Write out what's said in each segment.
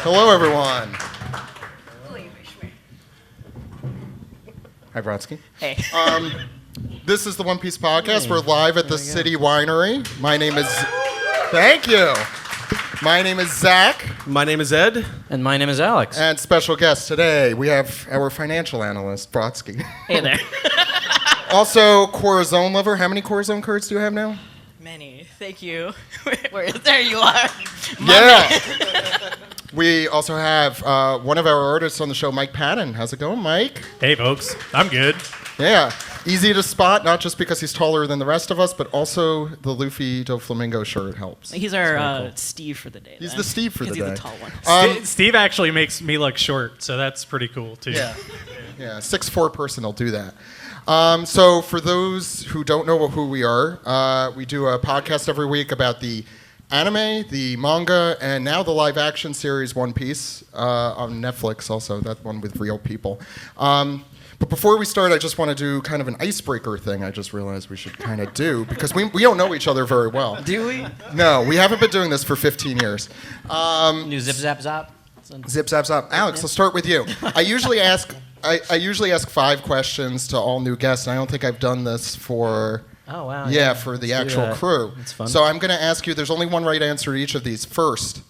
Hello, everyone. Hi, Brodsky. Hey. This is the One Piece Podcast. We're live at the City Winery. My name is... Thank you. My name is Zach. My name is Ed. And my name is Alex. And special guest today, we have our financial analyst, Brodsky. Hey there. Also, Corazon lover. How many Corazon cards do you have now? Many. Thank you. There you are. Yeah. We also have one of our artists on the show, Mike Patten. How's it going, Mike? Hey, folks. I'm good. Yeah. Easy to spot, not just because he's taller than the rest of us, but also the Luffy do Flamingo shirt helps. He's our Steve for the day. He's the Steve for the day. He's the tall one. Steve actually makes me look short, so that's pretty cool, too. Yeah. Yeah, 6'4" person will do that. So for those who don't know who we are, we do a podcast every week about the anime, the manga, and now the live-action series One Piece on Netflix also, that one with real people. But before we start, I just want to do kind of an icebreaker thing I just realized we should kind of do, because we don't know each other very well. Do we? No, we haven't been doing this for 15 years. New zip zap zap. Zip, zap, zap. Alex, let's start with you. I usually ask 5 questions to all new guests, and I don't think I've done this for... Oh, wow. Yeah, for the actual crew. It's fun. So I'm going to ask you, there's only one right answer to each of these. First,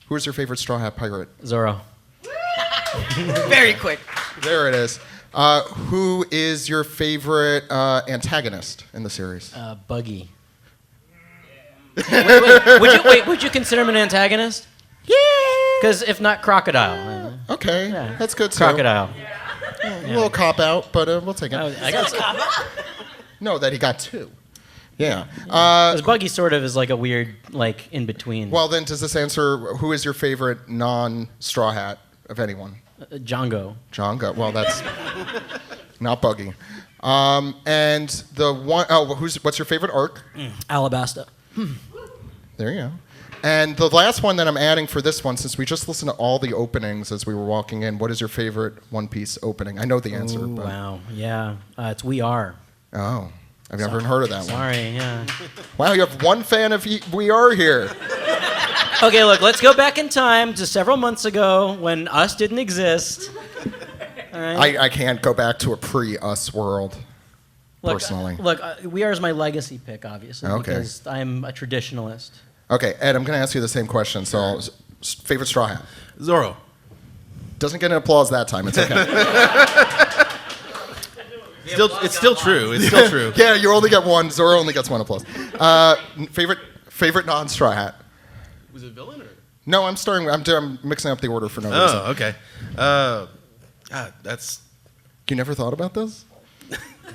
who's your favorite Straw Hat Pirate? Zoro. Very quick. There it is. Who is your favorite antagonist in the series? Buggy. wait, would you consider him an antagonist? Yeah. Because if not, Crocodile. Okay, Yeah. that's good too. Crocodile. A little cop-out, but we'll take it. I guess. No, that he got 2. Yeah. Because Buggy sort of is like a weird, like, in-between. Well, then, does this answer, who is your favorite non-Straw Hat of anyone? Django. Django. Well, that's not Buggy. And the one, what's your favorite arc? Alabasta. There you go. And the last one that I'm adding for this one, since we just listened to all the openings as we were walking in, what is your favorite One Piece opening? I know the answer. Ooh, but... wow. Yeah. It's We Are. Oh, I've never heard of that one. Sorry, yeah. Wow, you have one fan of We Are here. Okay, look, let's go back in time to several months ago when us didn't exist. All right? I can't go back to a pre-us world, personally. Look, We Are is my legacy pick, obviously, Okay. because I'm a traditionalist. Okay, Ed, I'm going to ask you the same question. So, favorite Straw Hat? Zoro. Doesn't get an applause that time. It's okay. It's still true. It's still true. Yeah, you only get one. Zoro only gets one applause. Favorite non-Straw Hat? Was it villain or? No, I'm mixing up the order for no reason. Oh, okay. That's You never thought about this?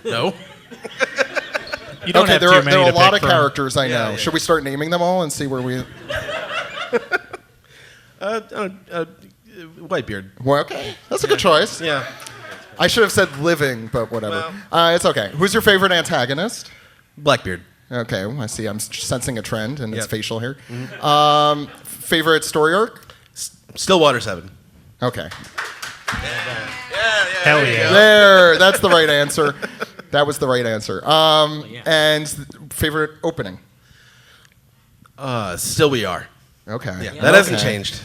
no. You don't Okay, have there too are many a to lot pick of from. characters I know. Yeah. Should we start naming them all and see where we... Whitebeard. Well, okay, that's a good choice. Yeah. I should have said living, but whatever. It's okay. Who's your favorite antagonist? Blackbeard. Okay, well, I see. I'm sensing a trend in its Yep. facial hair. Favorite story arc? Stillwater 7. Okay. Hell yeah. There, that's the right answer. That was the right answer. And favorite opening? Still We Are. Okay. Yeah, that hasn't changed.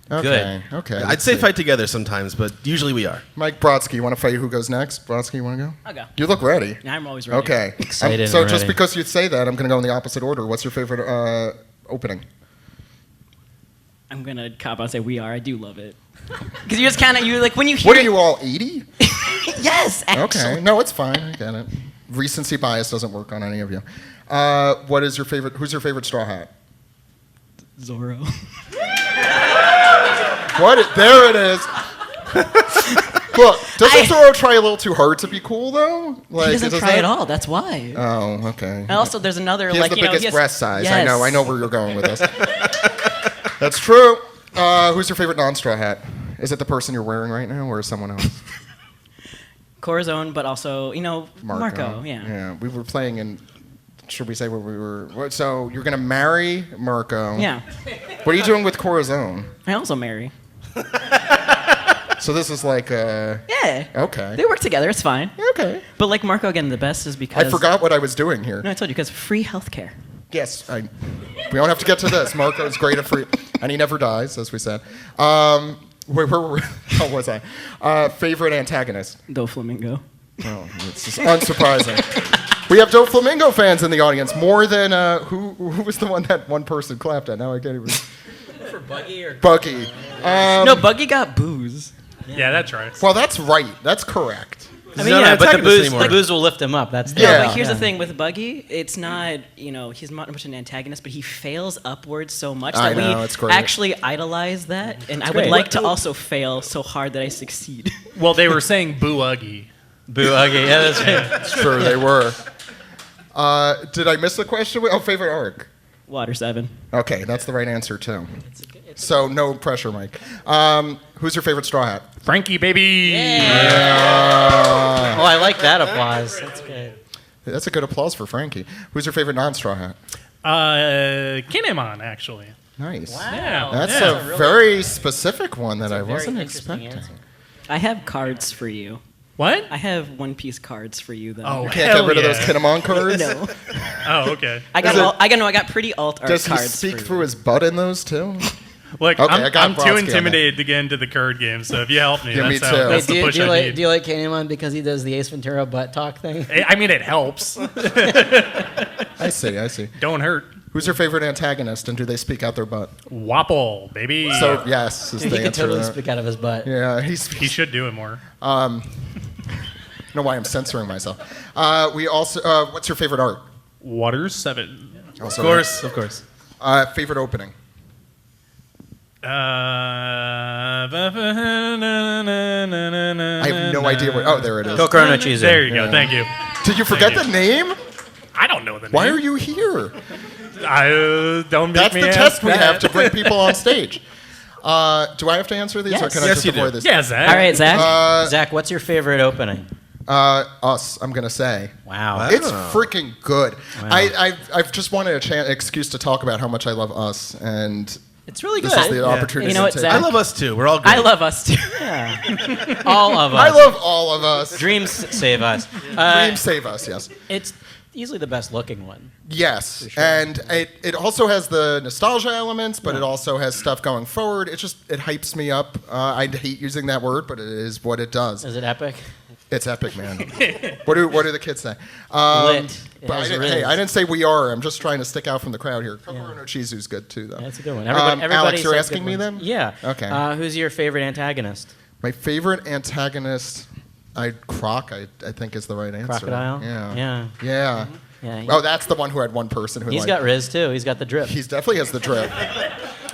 Okay. Okay. I'd say fight together sometimes, but usually we are. Mike Brodsky, you want to fight who goes next? Brodsky, you want to go? I'll go. You look ready. I'm always ready. Okay. Excited So and just ready. because you say that, I'm going to go in the opposite order. What's your favorite opening? I'm going to cop out and say We Are. I do love it. Because you just kind of, when you hear What are it- you all, 80? Yes, actually. Okay. No, it's fine. I get it. Recency bias doesn't work on any of you. What is your favorite? Who's your favorite Straw Hat? Zoro. What? There it is. Look, doesn't Zoro try a little too hard to be cool though? Like, He doesn't does try that- at all. That's why. Oh, okay. And also, there's another, He has the he biggest has- breast size. Yes. I know where you're going with this. That's true. Who's your favorite non-Straw Hat? Is it the person you're wearing right now, or someone else? Corazon, but also, Marco. Yeah. Yeah. We were playing in. Should we say where we were? So you're gonna marry Marco. Yeah. What are you doing with Corazon? I also marry. So this is like Yeah. Okay. They work together. It's fine. Okay. But like Marco, again, the best is because... I forgot what I was doing here. No, I told you, because free healthcare. Yes. We don't have to get to this. Marco's great at free, and he never dies, as we said. Where were we? How was I? Favorite antagonist? Doflamingo. Oh, it's just unsurprising. We have Doflamingo fans in the audience, more than who was the one that one person clapped at? Now I can't even. For Buggy or Buggy. No, Buggy got booze. Yeah, that's right. Well, that's right. That's correct. I He's mean, not yeah, an but the antagonist booze, anymore. the booze will lift him up. That's the Yeah. No, but here's yeah. the thing with Buggy. It's not, he's not much an antagonist, but he fails upwards so much I that know, we it's great. actually idolize that. And I would great. like to also fail so hard that I succeed. Well, they were saying boo uggy. Boo Uggy. Yeah, that's right. It's true, they were. Did I miss the question? Oh, favorite arc. Water 7. Okay, that's the right answer, too. So, no pressure, Mike. Who's your favorite Straw Hat? Frankie, baby. Oh, I like that applause. That's good. That's a good applause for Frankie. Who's your favorite non-Straw Hat? Kinemon, actually. Nice. Yeah. That's yeah. a very specific one that I Very wasn't interesting expecting. answer. I have cards for you. What? I have One Piece cards for you, though. Oh, You can't hell get rid of those yeah. Kinemon cards? No. Oh, okay. I got Is it- I got pretty alt art Does he cards speak for through you. his butt in those, too? Look, Okay, I got I'm Brodsky too on intimidated to get into the card game, so if you help me, Yeah, me that's, too. that's Wait, the push I need. do you like Kinemon because he does the Ace Ventura butt talk thing? I mean, it helps. I see. Don't hurt. Who's your favorite antagonist, and do they speak out their butt? Wapple, baby. So, yes, is He the can answer. totally to that. speak out of his butt. Yeah, he should do it more. I don't know why I'm censoring myself. We also, what's your favorite art? Water 7. Also, Of course. favorite opening? I I have no idea what. Oh, there it is. Kokoro cheese. There you go. Yeah. Thank you. Did you forget Thank the name? I don't know the name. Why are you here? Don't make That's me the ask test we that. have to bring people on stage. Do I have to answer these, or Yes. can I Yes, just you do. avoid this? Yeah, Zach. All right, Zach. Zach, what's your favorite opening? Us. I'm gonna say. Wow. It's freaking good. I've just wanted a excuse to talk about how much I love Us, and It's really good. this is the opportunity. You know what, to Zach? take. I love us too. We're all good. I love us, too. Yeah. All of us. I love all of us. Dreams save us. Dreams save us. Yes. It's easily the best looking one. Yes, and it also has the nostalgia elements, but it also has stuff going forward. It hypes me up. I hate using that word, but it is what it does. Is it epic? It's epic, man. What do the kids say? Lit. It But has I riz. didn't say we are. I'm just trying to stick out from the crowd here. Kokoro no Chizu's good too, though. That's a good one. Alex, you're says asking good me ones. then? Yeah. Okay. Who's your favorite antagonist? My favorite antagonist, Croc, I think is the right answer. Crocodile? Yeah. Yeah. Yeah. Yeah. Oh, that's the one who had one person who He's like, got Riz too. He's got the drip. He definitely has the drip.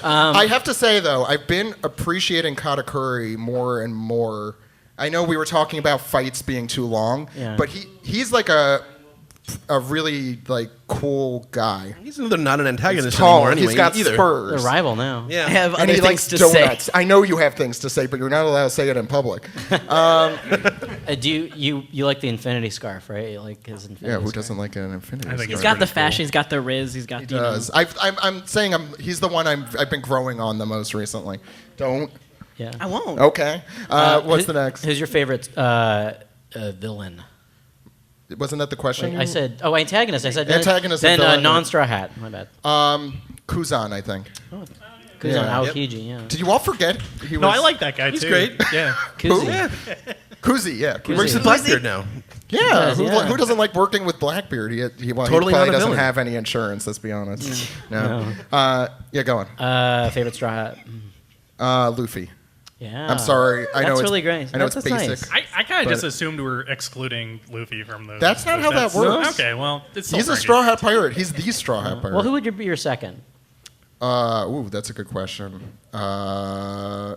I have to say, though, I've been appreciating Katakuri more and more. I know we were talking about fights being too long, Yeah. but he's like a really like cool guy. He's not an antagonist He's tall. anymore anyway. He's got either. The spurs. rival now. Yeah. I have And other he things likes to donuts. say. I know you have things to say, but you're not allowed to say it in public. Do you like the infinity scarf, right? You like his infinity Yeah, who scarf. doesn't like an infinity? I think Scarf? He's it's got the pretty cool. fashion. He's got the Riz. He's got He the. does. I'm saying he's the one I've been growing on the most recently. Don't. Yeah. I won't. Okay. What's the next? Who's your favorite villain? Wasn't that the question? I said, antagonist. I said Antagonist Then and villain. non-straw hat. My bad. Kuzan, I think. Kuzan yeah. Aokiji, yeah. Did you all forget he was? No, I like that guy He's too. great. Yeah. Kuzi. Yeah. Kuzi. Yeah. He works Kuzi. with Blackbeard now. Yeah. does, Who, yeah. who doesn't like working with Blackbeard? He Totally not probably a doesn't villain. have any insurance. Let's be honest. No. Yeah, go on. Favorite straw hat. Luffy. Yeah. I'm sorry. I know That's it's really great. I know That's it's basic. nice. I kind of just But- assumed we're excluding Luffy from the. That's not how that works. Okay, well, it's still He's a Frankie. straw hat pirate. He's the straw hat pirate. Well, who would be your second? Ooh, that's a good question. I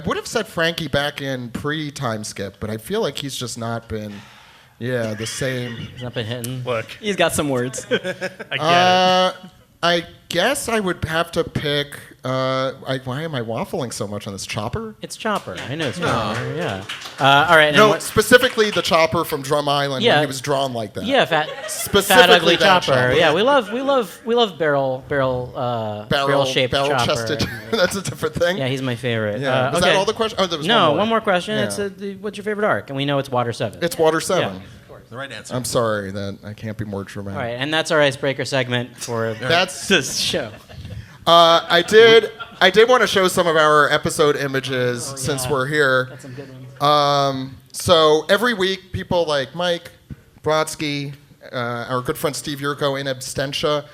would have said Frankie back in pre-time skip, but I feel like he's just not been, the same. He's not been hitting. Look, He's got some words. I get it. I guess I would have to pick. Why am I waffling so much on this? Chopper? It's Chopper. I know it's Chopper. Yeah. All right. and No, what- specifically the Chopper from Drum Island Yeah. when he was drawn like that. Yeah, fat Specifically ugly that Chopper. Chopper. Yeah, we love barrel shaped Chopper. Barrel-chested. That's a different thing. Yeah, he's my favorite. Yeah. Was okay. that all the questions? Oh, there was No, one more. one more question. Yeah. It's what's your favorite arc? And we know it's Water 7. It's Water 7. Yeah, of course. The right answer. I'm sorry that I can't be more dramatic. All right, and that's our icebreaker segment for That's this show. I did want to show some of our episode images since we're here. That's some good ones. So every week, people like Mike, Brodsky, our good friend Steve Yurko in absentia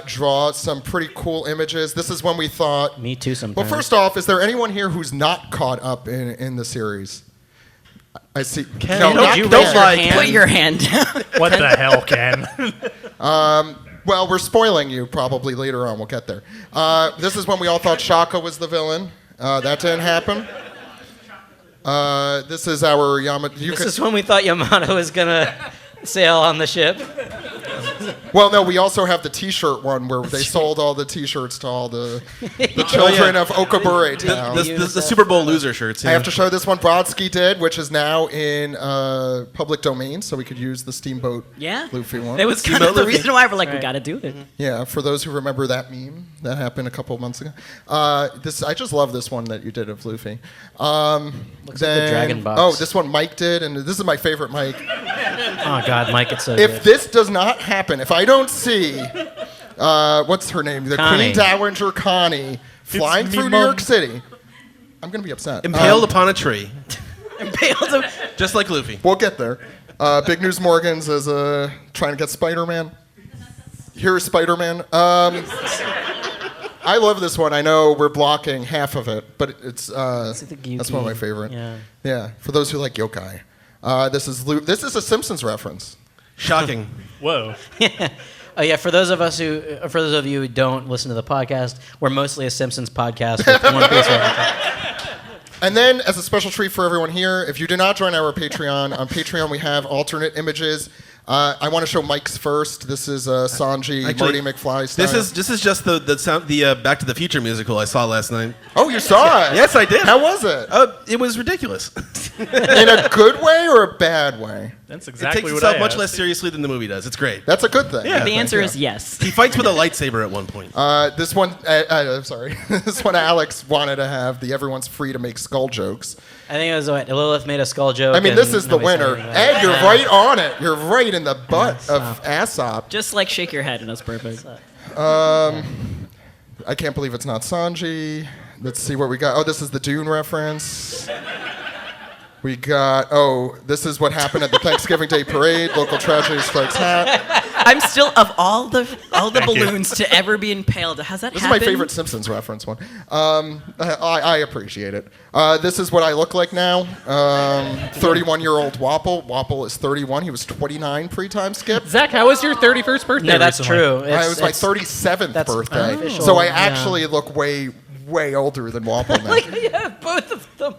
draw some pretty cool images. This is when we thought. Me too. Sometimes. Well, first off, is there anyone here who's not caught up in the series? I see. Ken, no, don't not you Ken. raise your hand? Put your hand down. What the hell, Ken? Well, we're spoiling you probably later on. We'll get there. This is when we all thought Shaka was the villain. That didn't happen. This is our Yamato. This is when we thought Yamato was gonna sail on the ship. Well, no, we also have the T-shirt one where they sold all the T-shirts to all the children of Okabure Town. The Super Bowl loser shirts. I have to show this one Brodsky did, which is now in public domain, so we could use the Steamboat Yeah. Luffy one. It was kind of the reason why we're like, we Right. got to do it. Yeah, for those who remember that meme that happened a couple of months ago. I just love this one that you did of Luffy. Looks like the dragon box. Oh, this one Mike did, and this is my favorite Mike. Oh God, Mike, it's so If good. this does not happen, if I don't see, what's her name? The Connie. Queen Dowager Connie flying me, through New Mom. York City, I'm going to be upset. Impaled upon a tree, Impaled him. just like Luffy. We'll get there. Big News Morgans is trying to get Spider-Man. Here's Spider-Man. I love this one. I know we're blocking half of it, but it's that's one of my favorite. Yeah. For those who like yokai. This is a Simpsons reference. Shocking. Whoa. Oh yeah, for those of you who don't listen to the podcast, we're mostly a Simpsons podcast with One Piece references. And then, as a special treat for everyone here, if you do not join our Patreon, on Patreon we have alternate images. I want to show Mike's first. This is Sanji, Actually, Marty McFly style. This is just the sound the Back to the Future musical I saw last night. Oh, you saw it? Yes, I did. How was it? It was ridiculous. In a good way or a bad way? That's It exactly takes what itself I much asked. less seriously than the movie does. It's great. That's a good thing. Yeah. The answer Yeah. is yes. He fights with a lightsaber at one point. This one, sorry. This one, Alex wanted to have the everyone's free to make skull jokes. I think it was what Lilith made a skull joke. I mean, and this is the nobody said winner. anything about it. Ed, you're right on it. You're right in the butt of Aesop. Just like shake your head and that's perfect. I can't believe it's not Sanji. Let's see what we got. Oh, this is the Dune reference. We got, this is what happened at the Thanksgiving Day Parade. Local tragedy strikes hat. I'm still of all the Thank you. balloons to ever be impaled. Has that This is happened? my favorite Simpsons reference one. I appreciate it. This is what I look like now. 31-year-old Wapple. Wapple is 31. He was 29 pre-time skip. Zach, how was your 31st birthday? No, that's recently? true. It was my It's- 37th that's birthday. unofficial, So I yeah. actually look way older than Wapple now. Yeah, both of them.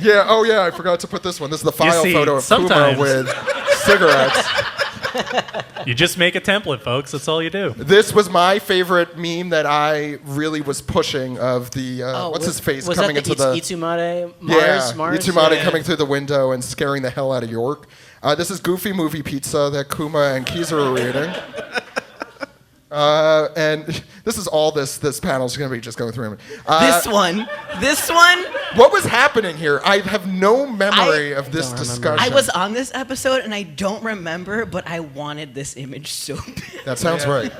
Yeah, I forgot to put this one. This is the file see, photo of Puma sometimes- with cigarettes. You just make a template, folks. That's all you do. This was my favorite meme that I really was pushing of the, what's his face was coming that into the... Itsumade Yeah, Mars? Itumade Yeah. coming through the window and scaring the hell out of York. This is Goofy Movie Pizza that Kuma and Kiza are eating. And this is all this panel's going to be just going through. This one. What was happening here? I have no memory of this don't remember. discussion. I was on this episode and I don't remember, but I wanted this image so bad. That sounds right.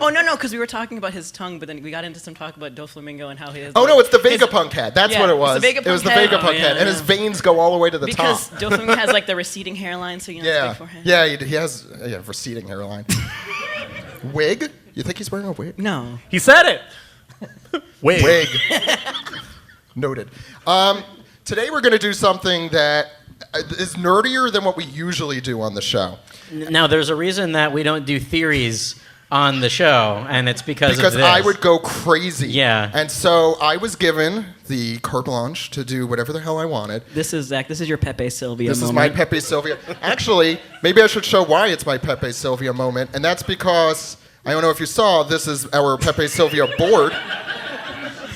Oh no, because we were talking about his tongue, but then we got into some talk about Doflamingo and how he is. Oh like, no, it's the his- Vegapunk head. That's Yeah, what it it's was. the Vegapunk It was the head. Vegapunk Oh, yeah, head, and his yeah. veins go all the way to the Because top. Doflamingo has like the receding hairline, so you know, Yeah, big forehead. yeah, he has receding hairline. Wig? You think he's wearing a wig? No. He said it. Wait. Wig. Noted. Today we're going to do something that is nerdier than what we usually do on the show. Now, there's a reason that we don't do theories on the show, and it's because of this. I would go crazy. Yeah. And so I was given the carte blanche to do whatever the hell I wanted. This is Zach. This is your Pepe Sylvia This is moment. my Pepe Sylvia. Actually, maybe I should show why it's my Pepe Sylvia moment, and that's because, I don't know if you saw, this is our Pepe Sylvia board.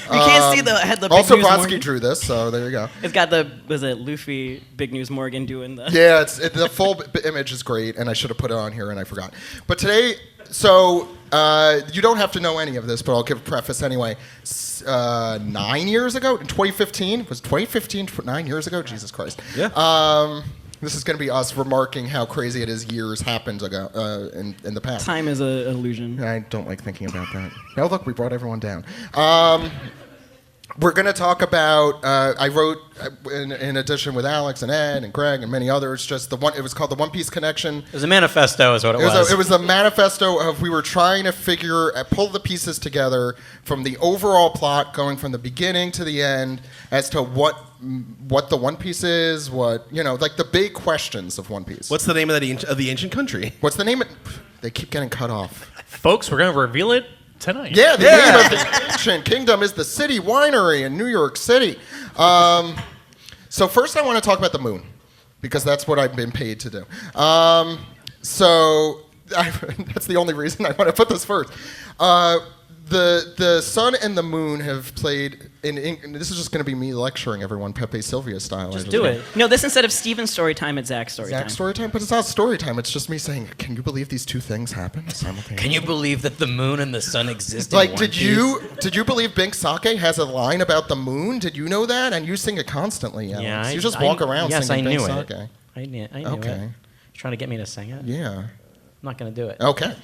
You can't see the head. The Big Also, News Brodsky Morgan. drew this, so there you go. It's got was it Luffy, Big News Morgan doing the. Yeah, the full image is great, and I should have put it on here, and I forgot. But today, so you don't have to know any of this, but I'll give a preface anyway. 9 years ago, in 2015, was 2015 9 years ago? Jesus Christ. Yeah. This is going to be us remarking how crazy it is years happened ago in the past. Time is an illusion. I don't like thinking about that. Oh, look, we brought everyone down. We're going to talk about, I wrote, in addition with Alex and Ed and Greg and many others, just it was called The One Piece Connection. It was a manifesto is what it was. It was a manifesto of we were trying to pull the pieces together from the overall plot, going from the beginning to the end, as to what the One Piece is, like the big questions of One Piece. What's the name of the ancient country? What's the name? They keep getting cut off. Folks, we're going to reveal it tonight. Yeah, the name of the ancient kingdom is the City Winery in New York City. So first I want to talk about the moon, because that's what I've been paid to do. That's the only reason I want to put this first. The sun and the moon have played this is just going to be me lecturing everyone Pepe Sylvia style. Just do it. No, this instead of Steven's story time, it's Zach's story time. Zach's story time? But it's not story time. It's just me saying, can you believe these two things happen simultaneously? Can you believe that the moon and the sun exist? Like, did you believe Bink Sake has a line about the moon? Did you know that? And you sing it constantly, Alex. Yeah, you just walk around singing Bink Sake. I knew it. Okay. You're trying to get me to sing it? Yeah. I'm not going to do it. Okay.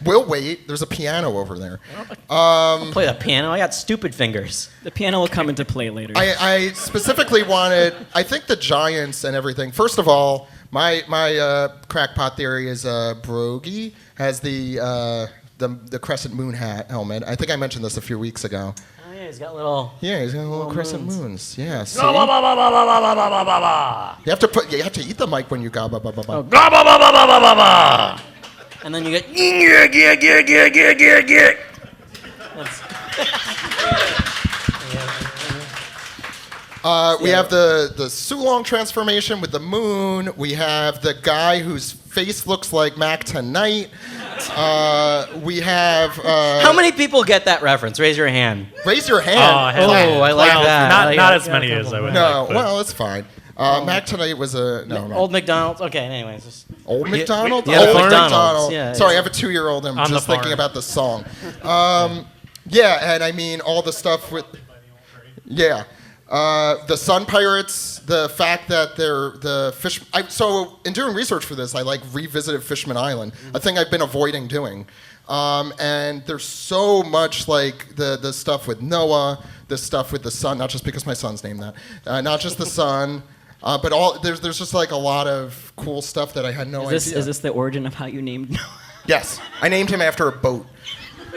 We'll wait. There's a piano over there. I'll play the piano. I got stupid fingers. The piano will come into play later. I specifically wanted, I think the Giants and everything, first of all, my crackpot theory is Brogy has the crescent moon helmet. I think I mentioned this a few weeks ago. Oh, yeah, he's got little... Yeah, he's got little crescent moons. Yeah, see? You You have to eat the mic when you go ba ba ba ba. And then you get... We have the Sulong transformation with the moon. We have the guy whose face looks like Mac tonight. We have... How many people get that reference? Raise your hand. Raise your hand. I like that. Not as many as I would like. But Well, it's fine. Mac tonight was a... No. Old McDonald's. Okay, anyways. Old McDonald? Yeah, Old McDonald's. McDonald. Yeah, Sorry, I have a 2-year-old. I'm On just the farm. thinking about the song. Yeah, and I mean, all the stuff with... Yeah. The Sun Pirates, the fact that they're the fish... So, in doing research for this, I revisited Fishman Island, a thing I've been avoiding doing. And there's so much the stuff with Noah, the stuff with the sun, not just because my son's named that, not just the sun, but there's just a lot of cool stuff that I had no idea. Is this the origin of how you named Noah? Yes, I named him after a boat.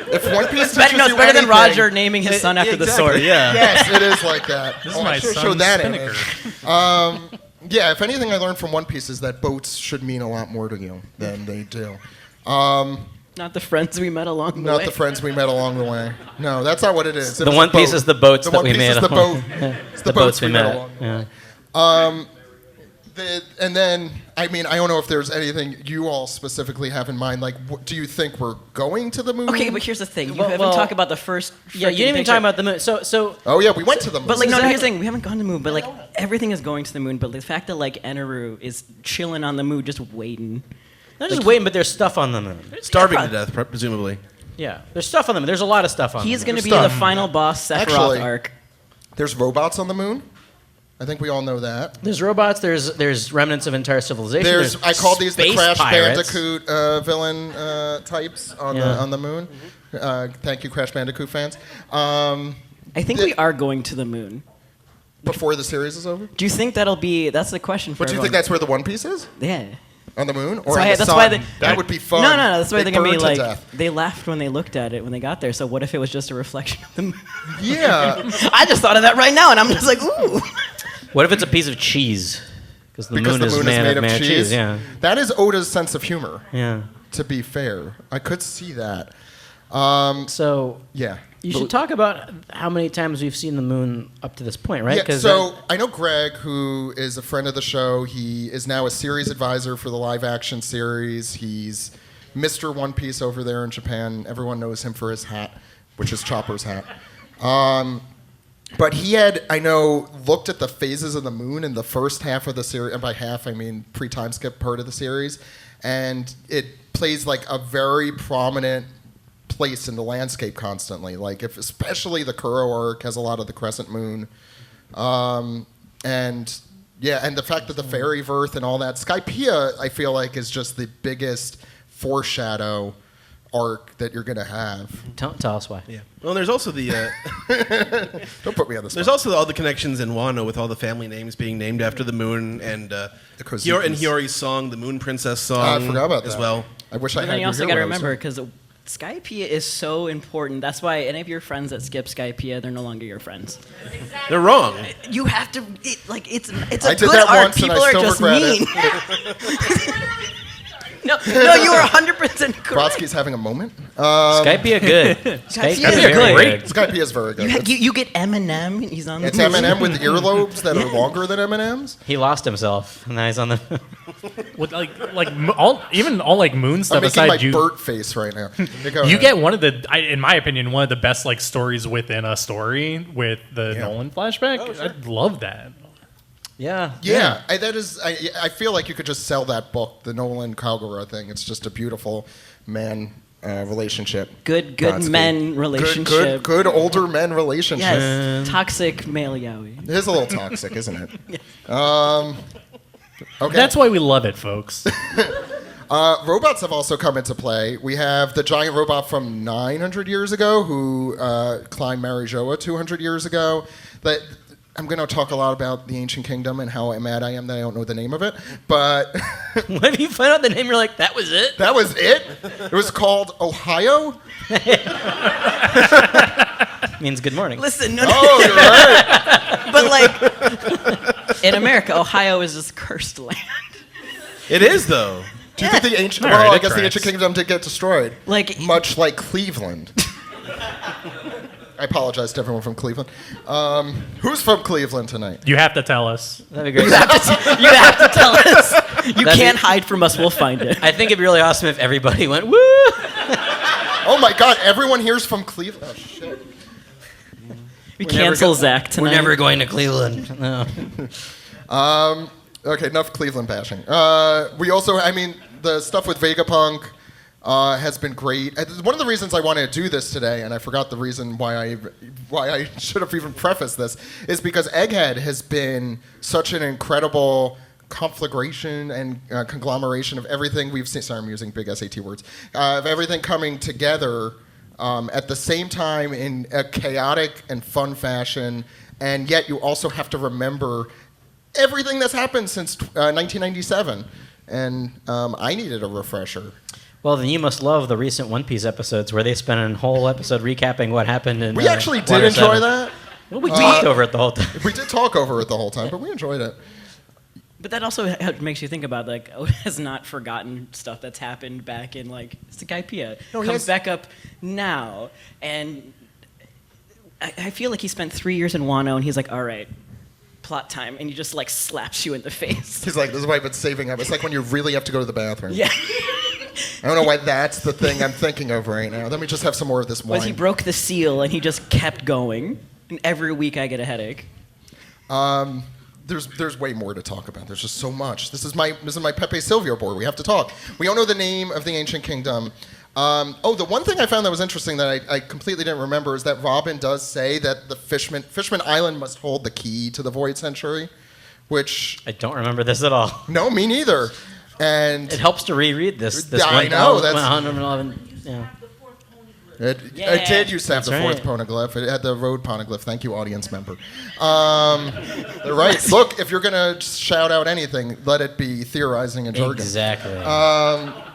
If One Piece It's better than Roger naming his son after the sword. Yeah. Yes, it is like that. This is my I should son's show that spinnaker. image. Yeah, if anything I learned from One Piece is that boats should mean a lot more to you than they do. Not the friends we met along the way. Not the friends we met along the way. No, that's not what it is. It The was One a boat. Piece is the boats The that One we Piece made. is the boat. It's the boats we met along the way. Yeah. And then, I mean, I don't know if there's anything you all specifically have in mind. Do you think we're going to the moon? Okay, but here's the thing. You Well- haven't talked about the first. Yeah, you didn't even talk about the moon. So Oh yeah, we went to the moon. But no, Exactly. here's the thing. We haven't gone to the moon, but everything is going to the moon. But the fact that Eneru is chilling on the moon, just waiting. not just waiting, but there's stuff on the moon. Starving to death, presumably. Yeah, there's stuff on the moon. There's a lot of stuff on He's the moon. going to be stuff. the final boss Sephiroth Actually- arc. There's robots on the moon. I think we all know that. There's robots. There's remnants of entire civilization. I call these the space Crash pirates. Bandicoot villain types on the moon. Thank you, Crash Bandicoot fans. I think we are going to the moon. Before the series is over. Do you think that'll be? That's the question for But do you think everyone. that's where the One Piece is? Yeah. On the moon or So on the that's sun? why that would be fun. No. That's why They they're gonna be burn to death. they laughed when they looked at it when they got there. So what if it was just a reflection of the moon? Yeah. I just thought of that right now, and I'm just like, ooh. What if it's a piece of cheese? Because the Because moon the is moon made of cheese. Yeah. That is Oda's sense of humor. Yeah. To be fair, I could see that. So Yeah. you should talk about how many times we've seen the moon up to this point, right? Yeah, so I know Greg, who is a friend of the show. He is now a series advisor for the live action series. He's Mr. One Piece over there in Japan. Everyone knows him for his hat, which is Chopper's hat. But he had, I know, looked at the phases of the moon in the first half of the series, and by half I mean pre-time skip part of the series, and it plays a very prominent place in the landscape constantly. Especially the Kuro arc has a lot of the crescent moon, and Yeah, and the fact that the fairy verse and all that. Skypiea, I feel like, is just the biggest foreshadow arc that you're going to have. Tell us why. Yeah. Well, there's also the Don't put me on the spot. there's also all the connections in Wano with all the family names being named after the moon, and Hiyori's song, the Moon Princess song, I forgot about as that. well. I wish I But had then you you also here got to when I was remember, young. because Skypiea is so important. That's why any of your friends that skip Skypiea, they're no longer your friends. They're wrong. You have to, it's I a did good that art. once and I People are still just regret mean. No, you are 100% correct. Brodsky's having a moment. Skypiea good. Skypiea very good. Skypiea is very good. You get Eminem. He's on the It's Eminem with earlobes that are longer than Eminem's. He lost himself, and now he's on the. With all moon stuff I'm making my aside, Burt face right now. you get one of the, in my opinion, one of the best like stories within a story with the Nolan flashback. Oh, sure. I love that. Yeah. I feel like you could just sell that book, the Nolan Kagura thing. It's just a beautiful man relationship. Good Brodsky. men relationship. Good older men relationship. Yes, toxic male yaoi. It is a little toxic, isn't it? Okay. That's why we love it, folks. Robots have also come into play. We have the giant robot from 900 years ago who climbed Marijoa 200 years ago. I'm going to talk a lot about the Ancient Kingdom and how mad I am that I don't know the name of it. But When you find out the name, you're like, that was it? that was it. It was called Ohio. Means good morning. Listen, no, Oh, you're right. but like in America, Ohio is this cursed land. It is, though. Do you think the ancient? All Well, right, I it guess the tracks. Ancient Kingdom did get destroyed. Like- much like Cleveland. I apologize to everyone from Cleveland. Who's from Cleveland tonight? You have to tell us. That'd be great. You have to tell us. You That'd can't be- hide from us. We'll find it. I think it'd be really awesome if everybody went, woo! Oh my God! Everyone here's from Cleveland. Oh shit! We cancel Zach tonight. We're never going to Cleveland. No. Okay, enough Cleveland bashing. We also, the stuff with Vegapunk has been great. One of the reasons I wanted to do this today, and I forgot the reason why I should have even prefaced this, is because Egghead has been such an incredible conflagration and conglomeration of everything we've seen. Sorry, I'm using big SAT words. Of everything coming together at the same time in a chaotic and fun fashion, and yet you also have to remember everything that's happened since 1997. And I needed a refresher. Well, then you must love the recent One Piece episodes where they spent a whole episode recapping what happened in We actually did Water enjoy 7. that. Well, we talked over it the whole time. We did talk over it the whole time, but we enjoyed it. But that also makes you think about like Oda has not forgotten stuff that's happened back in like Skypiea. No, he Comes has- back up now, and I feel like he spent 3 years in Wano, and he's like, all right, plot time, and he just like slaps you in the face. He's like, this is why I've been saving up. It's like when you really have to go to the bathroom. Yeah. I don't know why that's the thing I'm thinking of right now. Let me just have some more of this wine. Was he broke the seal and he just kept going, and every week I get a headache. There's way more to talk about. There's just so much. This is my Pepe Silvio board. We have to talk. We all know the name of the Ancient Kingdom. The one thing I found that was interesting that I completely didn't remember is that Robin does say that the Fishman Island must hold the key to the Void Century, which I don't remember this at all. no, me neither. And It helps to reread this. I know, that's- 111. Yeah. it Yeah. did used to have the That's fourth right. poneglyph. It had the road poneglyph. Thank you, audience member. They're right. Look, if you're gonna shout out anything, let it be theorizing and jargon. Exactly.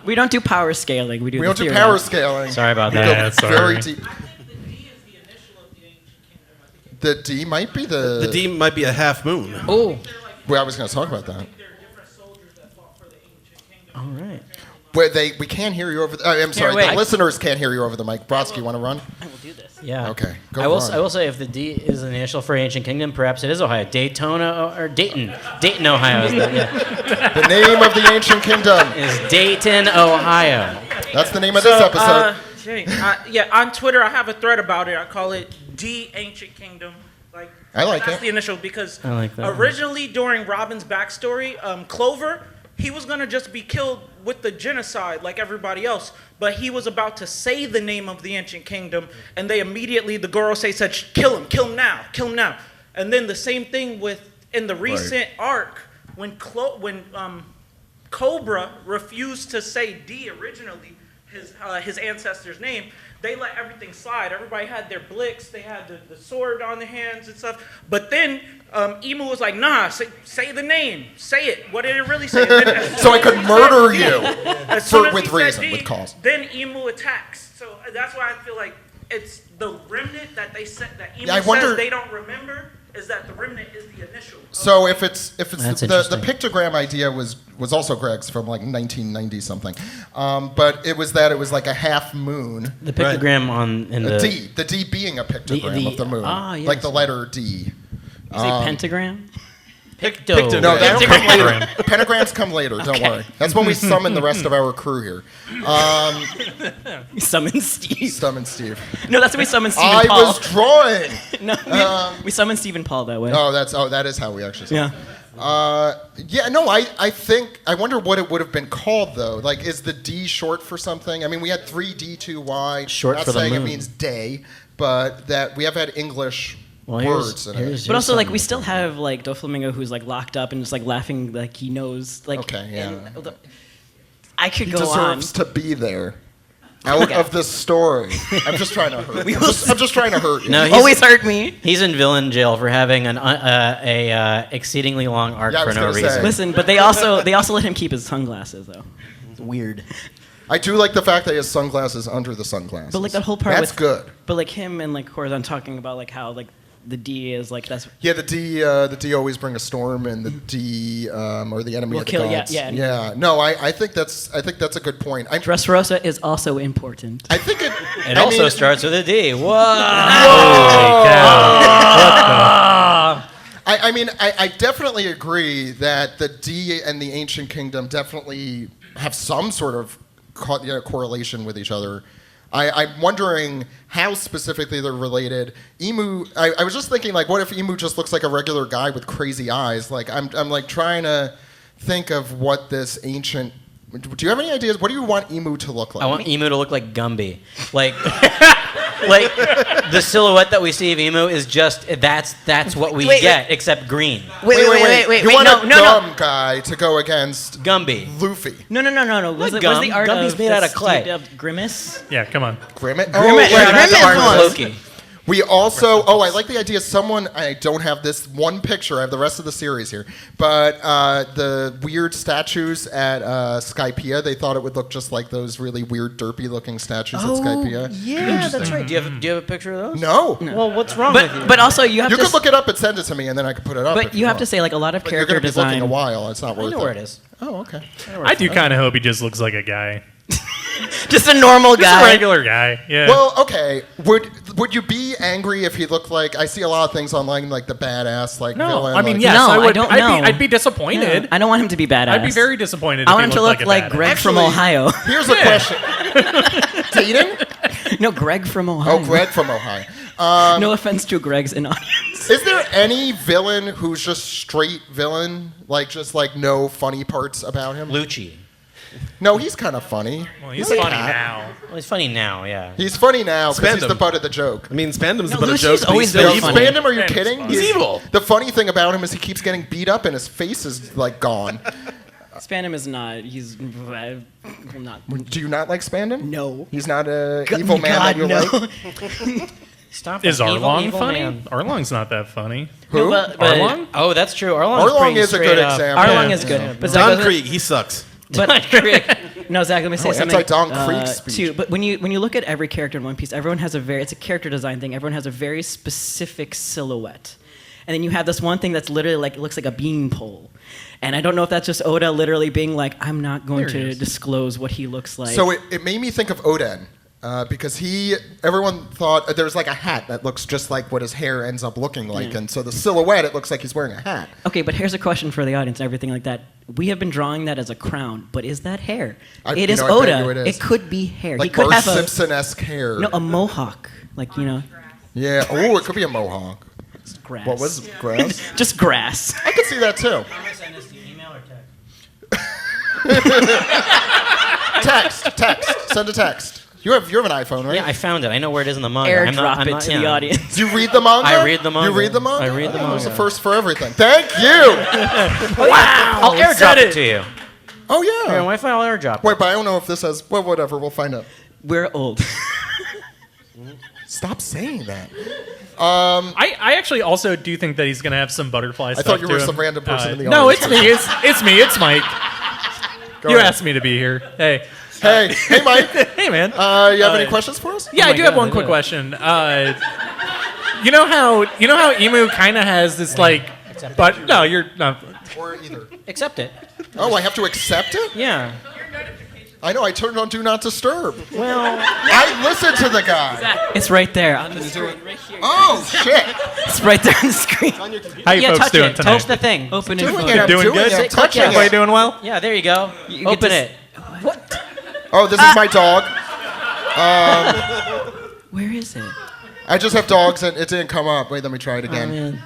We don't do power scaling. We do We the don't do theory. power scaling. Sorry about We that. go Yeah, very sorry. deep. The D might be the. The D might be a half moon. Oh. Well, I was going to talk about that. All right. But we can't hear you over. I'm sorry, wait. the listeners can't hear you over the mic. Brodsky, want to run? I will do this. Yeah. Okay, go I will. on. I will say, if the D is an initial for Ancient Kingdom, perhaps it is Ohio. Daytona or Dayton. Dayton, Ohio. The name of the Ancient Kingdom. Is Dayton, Ohio. That's the name of this episode. On Twitter, I have a thread about it. I call it D Ancient Kingdom. I like that's it. the initial because I like that. originally during Robin's backstory, Clover, he was gonna just be killed with the genocide like everybody else, but he was about to say the name of the Ancient Kingdom, and they immediately, the Gorosei said, kill him now, and then the same thing with in the recent arc, when Cobra refused to say D originally, his ancestor's name, they let everything slide. Everybody had their blicks, they had the sword on their hands and stuff. But then Emu was like, nah, say the name. Say it. What did it really say? So I could murder you with reason, D, with cause. Then Emu attacks. So that's why I feel like it's the remnant that they said that Emu says they don't remember. Is that the remnant is the initial? So if it's the pictogram idea was also Greg's from like 1990 something, but it was like a half moon. The pictogram the D being a pictogram of the moon, yes. like the letter D. You say pentagram? Picto. No, that'll come later. The pentagrams come later. Don't worry. That's when we summon the rest of our crew here. Summon Steve. Summon Steve. No, that's when we summon Steve I and Paul. was drawing. No, we summon Steve and Paul that way. That is how we actually. Summon. Yeah. I wonder what it would have been called though. Like, is the D short for something? I mean, we had 3D2Y. Short not for the saying moon. It means day, but that we have had English words in it. But also, like, we still have like Doflamingo who's like locked up and just like laughing like he knows. Like, okay, yeah. I could He go on. deserves to be there. Out of this story. I'm just trying to hurt you. I'm just trying to hurt you. No, Always hurt me. He's in villain jail for having an exceedingly long arc for no reason. Listen, but they also let him keep his sunglasses though. It's weird. I do like the fact that he has sunglasses under the sunglasses. But like that whole part that's good. But like him and like Corazon talking about like how like the D is like that's the D always bring a storm, and the D or the enemy of the kill, gods. Yeah. No, I think that's a good point. Dressrosa is also important. I think it also starts with a D. Whoa! I definitely agree that the D and the Ancient Kingdom definitely have some sort of correlation with each other. I'm wondering how specifically they're related. Emu, I was just thinking, like, what if Emu just looks like a regular guy with crazy eyes? Like, I'm like trying to think of what this ancient. Do you have any ideas? What do you want Emu to look like? I want Emu to look like Gumby. Like, like the silhouette that we see of Emu is just that's what we get, except green. Wait. You want a dumb guy to go against Gumby. Luffy. No. Was the art Gumby's of made out of clay. Grimace? Yeah, come on. Grimace? That's the art of Loki. We also, I like the idea. I don't have this one picture. I have the rest of the series here. But the weird statues at Skypiea, they thought it would look just like those really weird, derpy-looking statues at Skypiea. Yeah, that's right. Do you have a picture of those? No. Well, what's wrong with you? But also, you have You to. could look it up and send it to me, and then I could put it up. But you have to say, like, a lot of character design. You're going to be looking a while. It's not worth it. I know where it is. Oh, okay. I do kind of hope he just looks like a guy. Just a normal guy. Just a regular guy. Yeah. Well, okay. Would you be angry if he looked like? I see a lot of things online, like the badass, like villain. I mean, like, yes, No, I would. I don't know. I'd be disappointed. No, I don't want him to be badass. I'd be very disappointed. I if want he him to looked look like a badass. Greg from Ohio. Here's a question. Dayton? No, Greg from Ohio. Oh, Greg from Ohio. No offense to Greg's in audience. Is there any villain who's just straight villain, like just like no funny parts about him? Lucci. No, he's kind of funny. Well, he's funny now. Well, he's funny now, yeah. He's funny now because he's Spandam. the butt of the joke. I mean, Spandam's the butt of Lucci's jokes, but always he's still very evil. funny. Spandam, are you Spandam's kidding? fine. He's evil. The funny thing about him is he keeps getting beat up and his face is like gone. Spandam is not. He's not. Do you not like Spandam? No. He's not an evil man that you like? Stop. Is that. Arlong evil funny? man. Arlong's not that funny. Who? Arlong? Oh, that's true. Arlong's Arlong pretty is a good straight up. example. Arlong Yeah. is good. But Don Zach, Krieg, he sucks. But no, Zach, let me say something. anti-Don Krieg speech. Too. But when you look at every character in One Piece, everyone has it's a character design thing. Everyone has a very specific silhouette. And then you have this one thing that's literally like, it looks like a beanpole. And I don't know if that's just Oda literally being like, I'm not going to disclose what he looks like. So it made me think of Oden. Because everyone thought there was like a hat that looks just like what his hair ends up looking like, and so the silhouette, it looks like he's wearing a hat. Okay, but here's a question for the audience and everything like that. We have been drawing that as a crown, but is that hair? I It is bet you Oda. it is. It could be hair. Like He could Bart have Simpson-esque hair. a mohawk, like, you know, Yeah. Oh, it could be a mohawk. grass. What was grass? Just grass. I could see that too. I'm gonna send this to email or text. Text. Send a text. You have an iPhone, right? Yeah, I found it. I know where it is in the manga. Airdrop it to the audience. You read the manga? I read the manga. You read the manga? I read the manga. It's the first for everything. Thank you. Wow! I'll airdrop it to you. Oh yeah. Here, Wi-Fi, I'll airdrop. Wait, but I don't know if this has. Well, whatever. We'll find out. We're old. Stop saying that. I actually also do think that he's going to have some butterfly stuff. thought you to were him. some random person in the No, audience. it's me. It's Mike. You ahead. asked me to be here. Hey. Hey, Mike. Hey, man. You have any questions for us? Yeah, Oh I my do have God, one I quick do. question. You know how Emu kind of has this like, but no, you're not. Or either. Accept it. Oh, I have to accept it? Yeah. I know. I turned on Do Not Disturb. Well, I listened to the guy. It's right there on the screen. Right here. Oh shit! It's right there on the screen. How you yeah, folks touch doing it. tonight? Touch the thing. Open it. Doing for it. I'm Doing doing good? it. I'm Click touching it. Everybody it. doing well? Yeah, there you go. You get Open to it. What? Oh, this is my dog. Where is it? I just have dogs and it didn't come up. Wait, let me try it again. Man.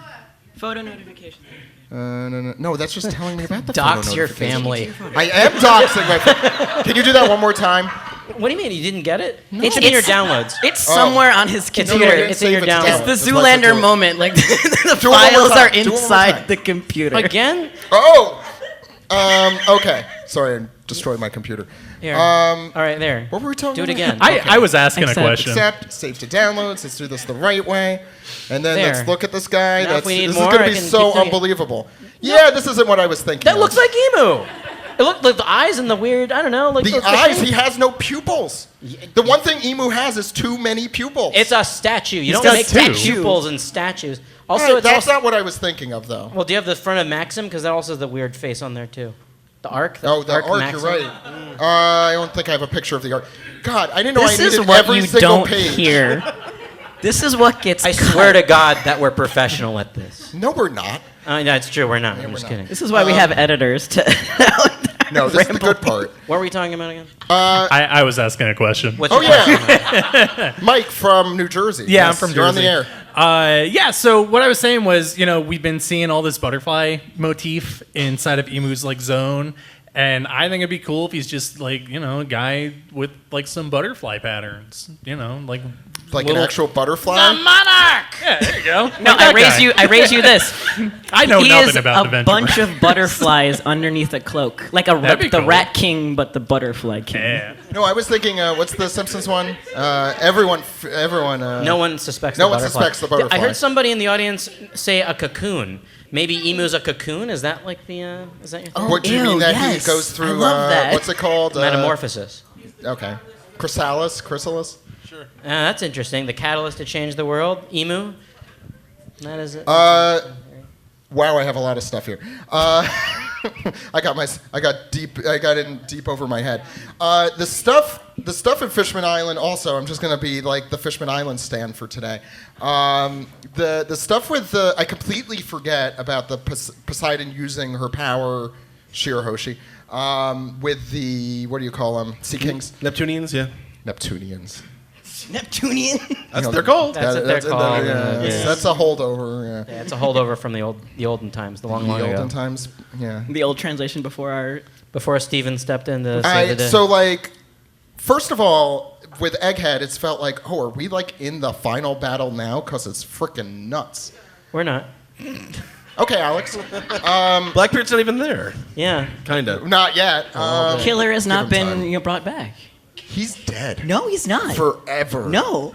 Photo notification. No, that's just telling me about the Dox photo your notification. family. I am doxing my family. Can you do that one more time? What do you mean you didn't get it? It's in your downloads. It's somewhere on his It's computer. in your- it's in your download. It's the That's why I said do Zoolander it. moment. Like the Do it one more files time. are Do it one more inside time. the computer. Again? Oh! Okay. Sorry, I destroyed my computer. Here. All right, there. What were we talking Do it about? again. I was asking Accept. a question. Accept, save to downloads. Let's do this the right way. And then There. let's look at this guy. Now if we need this more, is going I to be can so keep doing it. unbelievable. Yeah, this isn't what I was thinking. That of. looks like Emu. It looked like the eyes and the weird, I don't know. Like The eyes, he has no pupils. The one thing Emu has is too many pupils. It's a statue. You don't got make two. pupils and statues. All Also, right, it's that's also, not what I was thinking of, though. well, do you have the front of Maxim? Because that also has the weird face on there, too. The arc? Oh, the arc, Maxim? you're right. I don't think I have a picture of the arc. God, I didn't know This I is needed what every you single don't page. hear. This is what gets. I cut. swear to God that we're professional at this. No, we're not. That's true, we're not. I'm we're just not. kidding. This is why we have editors to. No, this is the good part. What were we talking about again? I was asking a question. What's Oh, your question? yeah. Mike from New Jersey. Yeah, Yes, I'm from Jersey. You're on the air. Yeah, so what I was saying was, we've been seeing all this butterfly motif inside of Emu's like zone, and I think it'd be cool if he's just like, a guy with like some butterfly patterns, like Like little- an actual butterfly. monarch. Yeah, there you go. No, Like that guy. I raise you this. I know He nothing is about the a Venture bunch of butterflies underneath a cloak, like That'd be the cool. Rat King, but the Butterfly King. Yeah. No, I was thinking, what's the Simpsons one? Everyone. No one suspects No the one butterfly. suspects the butterfly. I heard somebody in the audience say a cocoon. Maybe Emu's a cocoon? Is that like the, is that your thing? Oh, What do you ew, mean that yes. he goes through? I love that. What's it called? Metamorphosis. Okay. Chrysalis. That's interesting. The catalyst to change the world. Emu. That is it. Wow, I have a lot of stuff here. I got in deep over my head. The stuff at Fishman Island. Also, I'm just gonna be like the Fishman Island stand for today. The stuff with I completely forget about the Poseidon using her power, Shirahoshi, with the what do you call them? Sea Kings, Neptunians, yeah. Neptunians. Neptunian. That's what they're called. That's what they're called. That's a holdover. Yeah, it's a holdover from the olden times, the long The ago. olden times. Yeah. The old translation before our. Before Steven stepped in to save the day. So like, first of all, with Egghead, it's felt like, oh, are we like in the final battle now? Because it's freaking nuts. We're not. Okay, Alex. Blackbeard's not even there. Yeah. Kind of. Not yet. Killer has not give him been time. brought back. He's dead. No, he's not. Forever. No.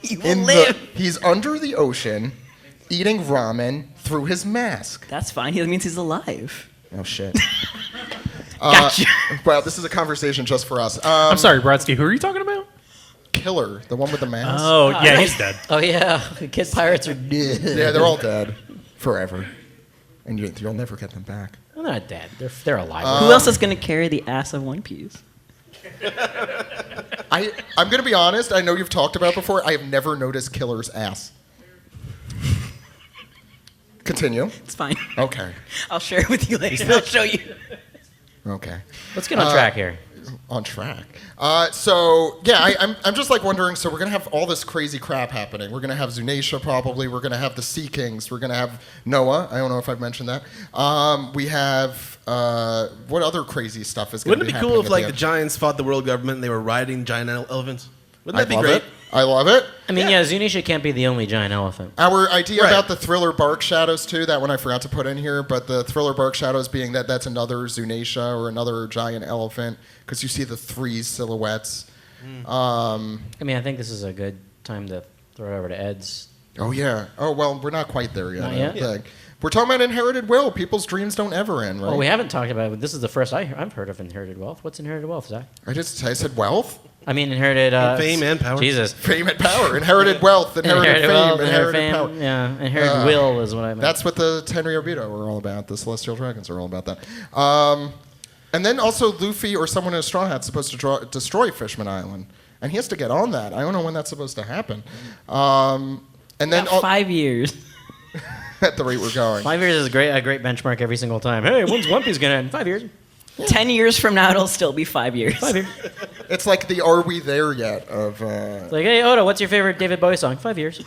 He will In live. he's under the ocean, eating ramen through his mask. That's fine. That means he's alive. Oh shit. Gotcha. Well, this is a conversation just for us. I'm sorry, Brodsky. Who are you talking about? Killer, the one with the mask. Oh, yeah, he's dead. Oh, yeah. The kid pirates are dead. Yeah, they're all dead forever, and you'll never get them back. They're not dead. They're alive. Who else is going to carry the ass of One Piece? I'm going to be honest. I know you've talked about before. I have never noticed Killer's ass. Continue. It's fine. Okay. I'll share it with you later. I'll show you. Okay. Let's get on track here. On track. I'm just like wondering. So we're gonna have all this crazy crap happening. We're gonna have Zunacia probably. We're gonna have the Sea Kings. We're gonna have Noah. I don't know if I've mentioned that. We have what other crazy stuff is going to be happening? Wouldn't it be cool if the Giants fought the world government and they were riding giant elephants? Wouldn't that be great? I love it. I mean, Zunacia can't be the only giant elephant. Our idea about the Thriller bark shadows, too, that one I forgot to put in here, but the Thriller bark shadows being that's another Zunacia or another giant elephant, because you see the three silhouettes. I mean, I think this is a good time to throw it over to Ed's. Oh, yeah. Oh, well, we're not quite there yet. Not yet? Yeah. We're talking about inherited wealth. People's dreams don't ever end, right? Well, we haven't talked about it. This is the first I've heard of inherited wealth. What's inherited wealth, Zach? I said wealth? I mean, inherited... fame and power. Jesus. Fame and power. Inherited wealth, inherited fame, wealth, inherited power. Yeah, inherited will is what I meant. That's what the Tenryubito were all about. The Celestial Dragons are all about that. And then also Luffy or someone in a straw hat is supposed to destroy Fishman Island. And he has to get on that. I don't know when that's supposed to happen. And then 5 years. At the rate we're going. 5 years is a great benchmark every single time. Hey, when's One Piece going to end? 5 years. 10 years from now, it'll still be 5 years. 5 years. It's like the "Are we there yet?" of. Like, hey, Oda, what's your favorite David Bowie song? 5 years.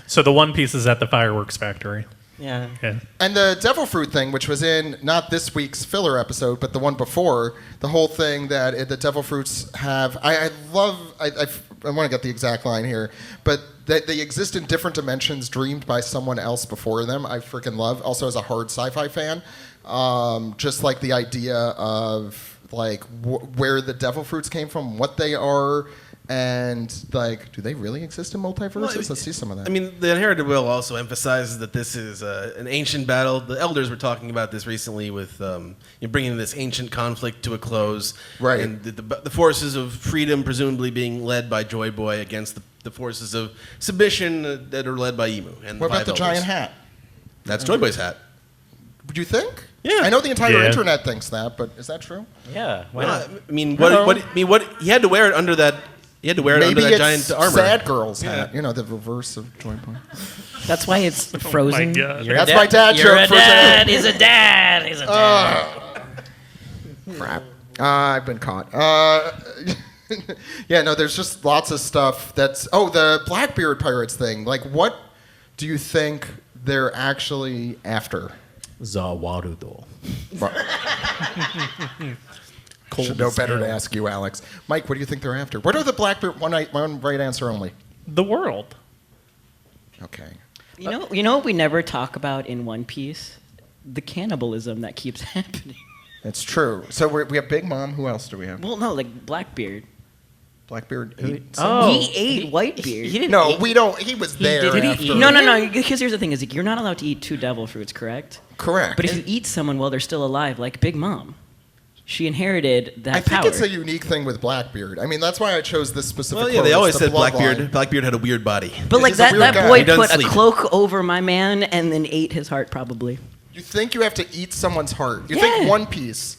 So the One Piece is at the fireworks factory. Yeah. Okay. And the Devil Fruit thing, which was in not this week's filler episode, but the one before, the whole thing that the Devil Fruits have. I want to get the exact line here, but that they exist in different dimensions dreamed by someone else before them. I freaking love. Also, as a hard sci-fi fan, just like the idea of like where the Devil Fruits came from, what they are. And, like, do they really exist in multiverses? Well, Let's see some of that. I mean, the Inherited Will also emphasizes that this is an ancient battle. The elders were talking about this recently with bringing this ancient conflict to a close. Right. And the forces of freedom presumably being led by Joy Boy against the forces of submission that are led by Emu. And what about the elders. giant hat? That's Joy Boy's hat. Would you think? Yeah. I know the entire Yeah. internet thinks that, but is that true? Yeah. Why Well, not? I mean, what he had to wear it under that. He had to wear it Maybe under that it's giant armor. Sad Girl's hat. You know, the reverse of Joy Boy. That's why it's frozen. My God. You're That's a my dad You're joke a for dad. today. He's a dad. He's a dad. Crap. I've been caught. Yeah, no, there's just lots of stuff that's... Oh, the Blackbeard Pirates thing. Like, what do you think they're actually after? Zawarudo. Should know better to ask you, Alex. Mike, what do you think they're after? What are the Blackbeard... One right answer only. The world. Okay. You know what we never talk about in One Piece? The cannibalism that keeps happening. It's true. So we have Big Mom. Who else do we have? Well, no, like Blackbeard. Blackbeard. He ate Whitebeard. He didn't. No, eat- we don't. He was there. did he after. eat- No. Because here's the thing: is like, you're not allowed to eat 2 devil fruits, correct? Correct. But if you eat someone while they're still alive, like Big Mom, she inherited that I think power. it's a unique thing with Blackbeard. I mean, that's why I chose this specific. Well, yeah, quote. they always It's the said Blackbeard. bloodline. Blackbeard had a weird body. But like He's a weird that guy. boy He doesn't put sleep. a cloak over my man and then ate his heart, probably. You think you have to eat someone's heart? You Yeah. think One Piece,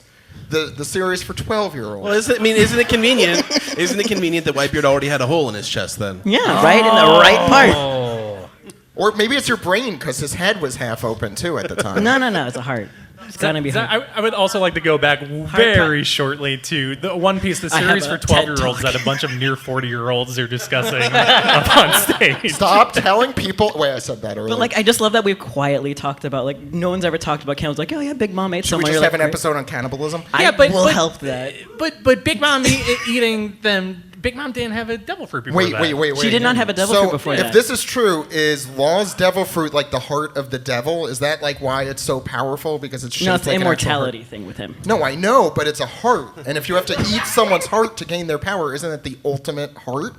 the series for 12-year-olds? Well, isn't it convenient? Isn't it convenient that Whitebeard already had a hole in his chest then? Yeah, right in the right part. Oh. Or maybe it's your brain because his head was half open too at the time. No, it's a heart. It's gonna be hard. I would also like to go back very shortly to the One Piece, the I have series a for TED 12-year-olds Talk. that a bunch of near 40-year-olds are discussing up on stage. Stop telling people. Wait, I said that earlier. But like, I just love that we've quietly talked about, like, no one's ever talked about cannibals. Like, oh yeah, Big Mom ate should someone. we just You're have like, an "Great." episode on cannibalism? I will help that. But Big Mom eating them. Big Mom didn't have a devil fruit before that. Wait. She did not have a devil so fruit before if that. this is true, is Law's devil fruit like the heart of the devil? Is that like why it's so powerful? Because it's shaped No, it's like an an actual immortality heart? thing with him. No, I know, but it's a heart. And if you have to eat someone's heart to gain their power, isn't it the ultimate heart?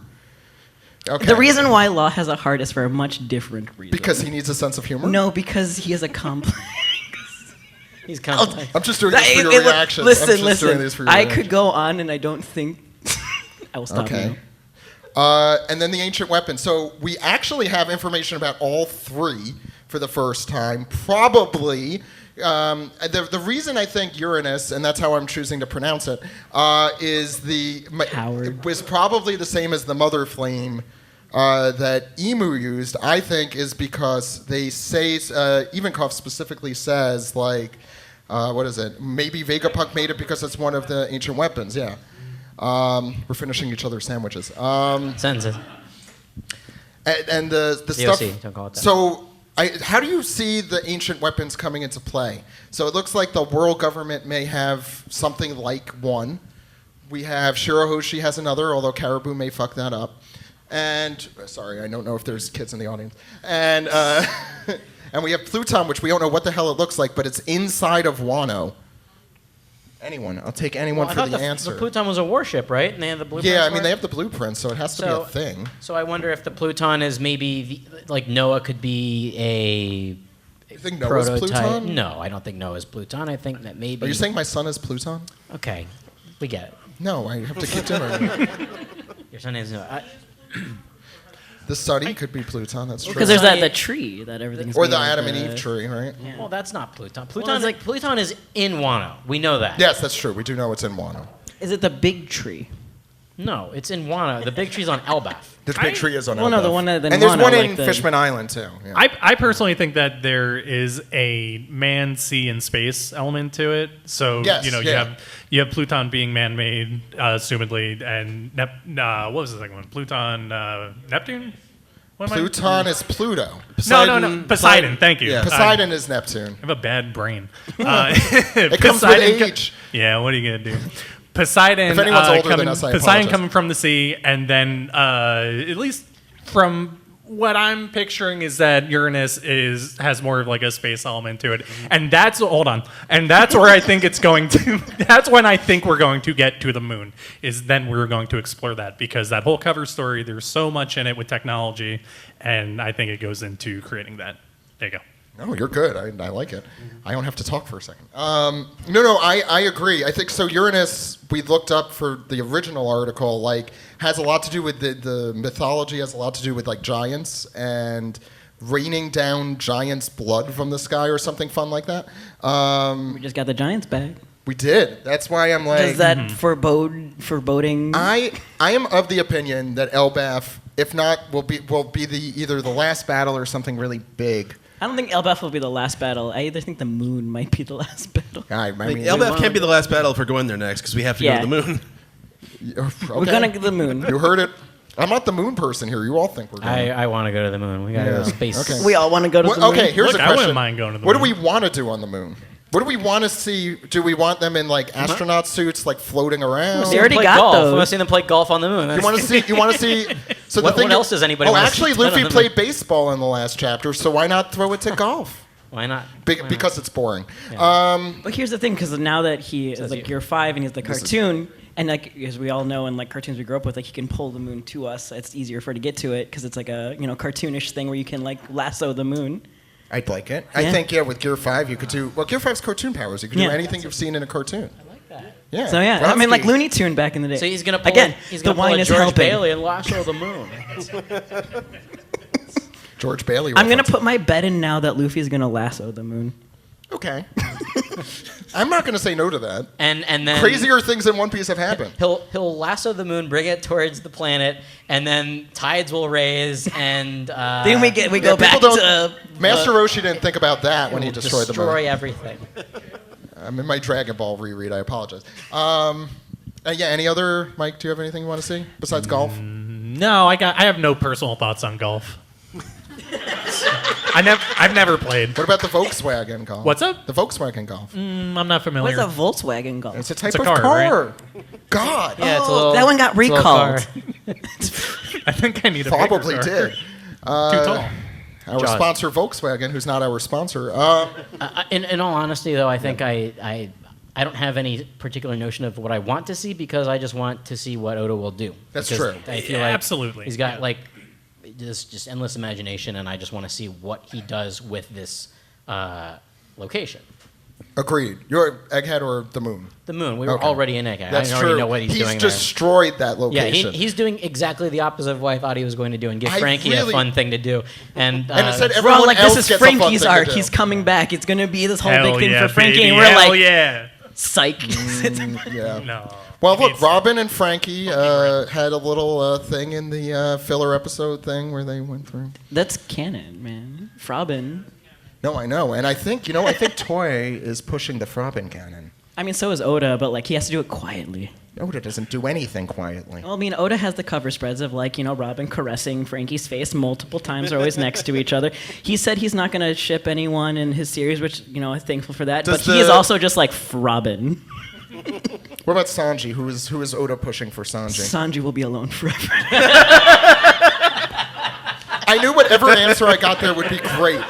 Okay. The reason why Law has a heart is for a much different reason. Because he needs a sense of humor? No, because he has a complex. He's complex. I'm just doing this for your reactions. Listen, I'm just doing this for your I reactions. could go on, and I don't think I will stop Okay. now. And then the ancient weapon. So we actually have information about all three for the first time. Probably the reason I think Uranus, and that's how I'm choosing to pronounce it, is Howard. was probably the same as the mother flame that Emu used. I think is because they say Ivankov specifically says like. What is it? Maybe Vegapunk made it because it's one of the ancient weapons. Yeah. We're finishing each other's sandwiches. Sentences. And the DOC, stuff. don't call it that. So, how do you see the ancient weapons coming into play? So it looks like the world government may have something like one. We have Shirahoshi has another, although Caribou may fuck that up. And sorry, I don't know if there's kids in the audience. And and we have Pluton, which we don't know what the hell it looks like, but it's inside of Wano. Anyone? I'll take anyone for the answer. The Pluton was a warship, right? And they have the blueprints. Yeah, I for mean it? they have the blueprints, so it has to be a thing. So I wonder if the Pluton is maybe like Noah could be a You think Noah's prototype. Pluton? No, I don't think Noah's Pluton. I think that maybe. Are you saying my son is Pluton? Okay, we get it. No, I have to keep dinner. Your son is Noah. The Suddy could be Pluton. That's true. Because there's that the tree that everything's. Or made the of, Adam and Eve tree, right? Yeah. Well, that's not Pluton. it's Pluton is in Wano. We know that. Yes, that's true. We do know it's in Wano. Is it the big tree? No, it's in Wano. The big tree's on Elbaf. The big tree is on Well, no, the Elbaf. one that and there's Wano, one like in the- Fishman Island too. Yeah. I personally think that there is a man, sea, and space element to it. So Yes, you have Pluton being man-made, assumedly, and what was the second one? Pluton, Neptune. What am I- Pluton is Pluto. No. Poseidon. Thank you. Yeah. Poseidon is Neptune. I have a bad brain. It comes with age. Yeah, what are you gonna do? Poseidon. If anyone's older than us, I Poseidon apologize. coming from the sea, and then at least from what I'm picturing is that Uranus has more of like a space element to it, and that's and that's where I think it's going to. That's when I think we're going to get to the moon. Is then we're going to explore that because that whole cover story, there's so much in it with technology, and I think it goes into creating that. There you go. No, you're good. I like it. I don't have to talk for a second. No, I agree. I think so. Uranus, we looked up for the original article, like has a lot to do with the mythology, has a lot to do with like giants and raining down giants' blood from the sky or something fun like that. We just got the Giants back. We did. That's why I'm like. Does that foreboding? I am of the opinion that Elbaf, if not, will be either the last battle or something really big. I don't think Elbaf will be the last battle. I either think the moon might be the last battle. I mean, Elbaf can't be the last battle if we're going there next because we have to go to the moon. okay. We're gonna get the moon. You heard it. I'm not the moon person here. You all think we're going. I want to go to the moon. We got to go to space. Okay. We all want to go to the moon. Okay, here's Look, a I question. wouldn't mind going to the What do moon. we want to do on the moon? What do we want to see? Do we want them in like astronaut suits, like floating around? They already Play got golf. those. I want to see them play golf on the moon. You want to see? You want to see? So What- the thing what else does anybody Oh, wanna actually, see done Luffy on the played baseball in the last chapter, so why not throw it to golf? Why not? Because it's boring. But here's the thing, because now that he is like you. year 5 and he's the cartoon, and like as we all know in like cartoons we grew up with, like he can pull the moon to us. It's easier for it to get to it because it's like a cartoonish thing where you can like lasso the moon. I'd like it. Yeah. I think with Gear 5 you could do Gear 5's cartoon powers. You could do Yeah. anything you've seen in a cartoon. I like that. Yeah. So yeah, I mean like Brodsky. Looney Tune back in the day. So he's gonna pull again. He's The gonna pull wine a is George helping. Bailey and lasso the moon. George Bailey. I'm gonna reference. put my bet in now that Luffy's gonna lasso the moon. Okay. I'm not gonna say no to that. and then Crazier things in One Piece have happened. He'll lasso the moon, bring it towards the planet, and then tides will raise, and Then we go Yeah, back people to Master Roshi didn't think about that when he will destroyed the moon. destroy everything. I'm in my Dragon Ball reread. I apologize. Yeah. Any other, Mike? Do you have anything you want to see besides golf? No, I have no personal thoughts on golf. I've never played. What about the Volkswagen golf? What's up? The Volkswagen golf. I'm not familiar. what's a Volkswagen golf? It's a type It's a of car, car. right? God. Yeah, it's a little, that one got it's a little car. recalled. I think I need a Probably bigger car. did. Too tall. Our Jaws. sponsor, Volkswagen, who's not our sponsor. In all honesty, though, I think I don't have any particular notion of what I want to see because I just want to see what Oda will do. That's Because true. I feel Yeah, like absolutely. he's got Yeah. like just endless imagination, and I just want to see what he does with this location. Agreed. You're Egghead or the moon? The moon. We were Okay. already in Egghead. That's I already true. know what he's doing destroyed that there. Yeah, location. he's doing exactly the opposite of what I thought he was going to do and give I Frankie really- a fun thing to do. And, And it said We're everyone all like, else this is gets a fun Frankie's thing to arc. do. He's coming back. It's gonna be this whole Hell big thing yeah, for Frankie, baby. and we're Hell like, yeah. psych. Yeah. No. Well, He look, needs- Robin and Frankie had a little thing in the filler episode thing where they went through. That's canon, man. Frobin. No, I know. And I think Toy is pushing the Frobin canon. I mean, so is Oda, but like he has to do it quietly. Oda doesn't do anything quietly. Well, I mean, Oda has the cover spreads of like, Robin caressing Frankie's face multiple times. They're always next to each other. He said he's not going to ship anyone in his series, which, I'm thankful for that. But he is also just like Robin. What about Sanji? Who is Oda pushing for Sanji? Sanji will be alone forever. I knew whatever answer I got there would be great.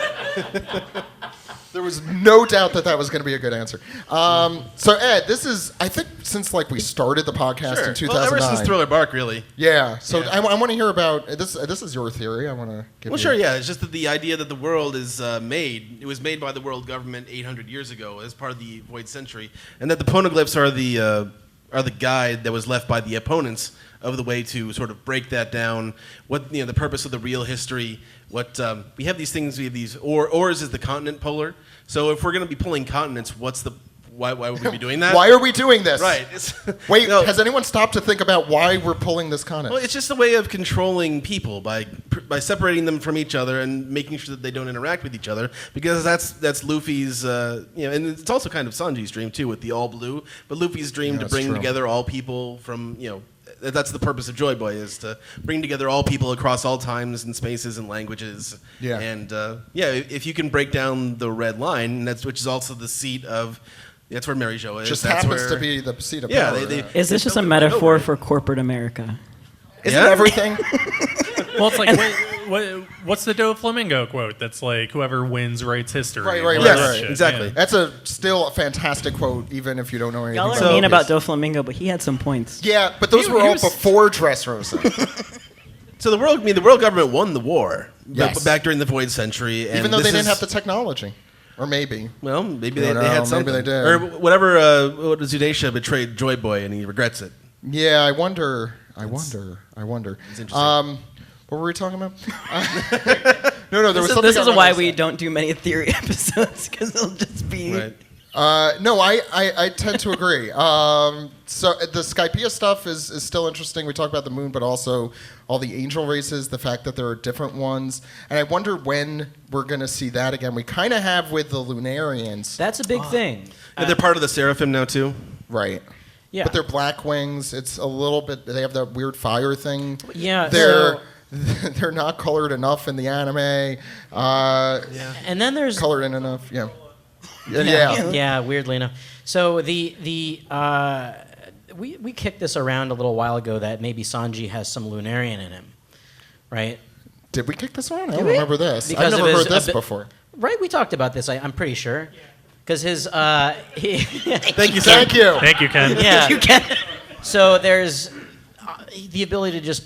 There was no doubt that was going to be a good answer. So Ed, this is, I think, since like we started the podcast in 2009. Well, ever since Thriller Bark, really. Yeah. So I want to hear about this. This is your theory. I want to give. Well, sure. Yeah. It's just that the idea that the world is made. It was made by the world government 800 years ago as part of the Void Century, and that the poneglyphs are the guide that was left by the opponents of the way to sort of break that down. What the purpose of the real history. What we have these things. We have these ores is the continent polar. So if we're going to be pulling continents, why would we be doing that? Why are we doing this? Right. Wait, has anyone stopped to think about why we're pulling this continent? Well, it's just a way of controlling people by separating them from each other and making sure that they don't interact with each other, because that's Luffy's, and it's also kind of Sanji's dream too with the all blue, but Luffy's dream to bring together all people from, that's the purpose of Joy Boy, is to bring together all people across all times and spaces and languages. Yeah. And if you can break down the red line, which is also the seat of. That's where Mary Jo is. Just happens to be the seat of power. Is this just a metaphor for corporate America? Isn't everything? Well, it's like, what's the Doflamingo quote? That's like, whoever wins writes history. Right. Yes, exactly. Yeah. That's still a fantastic quote, even if you don't know anything. Y'all are mean about Doflamingo, but he had some points. Yeah, but those were all before Dressrosa. So the world government won the war back during the Void Century. And even though they didn't have the technology. Or maybe. Well, maybe they had something. Maybe they did. Or whatever, Zudaisha betrayed Joy Boy and he regrets it. Yeah, I wonder. It's interesting. What were we talking about? No, there was something. This is why we don't do many theory episodes, because it'll just be... Right. No, I tend to agree. So the Skypiea stuff is still interesting. We talk about the moon, but also all the angel races, the fact that there are different ones. And I wonder when we're going to see that again. We kind of have with the Lunarians. That's a big thing. And they're part of the Seraphim now, too. Right. Yeah. But they're black wings. It's a little bit... They have that weird fire thing. Yeah. They're not colored enough in the anime. And then there's... Colored in enough, yeah. Yeah, weirdly enough. So we kicked this around a little while ago that maybe Sanji has some Lunarian in him, right? Did we kick this around? I don't remember this. Because I've never heard this before. Right, we talked about this. I'm pretty sure. Because his Thank you, Ken. Thank you, Ken. Yeah. You can. So there's the ability to just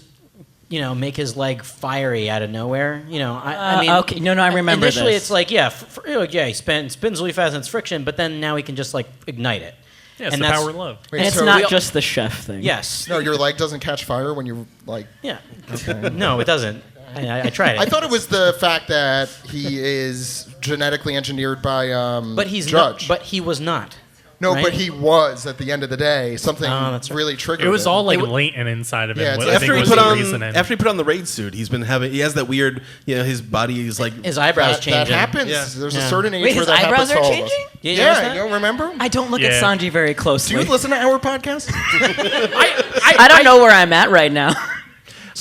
make his leg fiery out of nowhere. I mean, okay. No, I remember initially this. it's like, he spins really fast and it's friction, but then now he can just like ignite it. Yeah, it's and the power of love. Wait, and it's not just the chef thing. Yes. No, your leg doesn't catch fire when you like. Yeah. Okay. No, it doesn't. I tried it. I thought it was the fact that he is genetically engineered by but he's Judge. Not, but he was not. No, right? but he was at the end of the day. Something that's right. really triggered. It was him. all like latent inside of him. Yeah, I After think he was put the on reasoning. the raid suit, he has that weird, his body is like His eyebrows that changing. happens. Yeah. There's a certain age Wait, where his that eyebrows happens are to all changing? of us. You notice that? You don't remember? I don't look Yeah. at Sanji very closely. Do you listen to our podcast? I don't know where I'm at right now.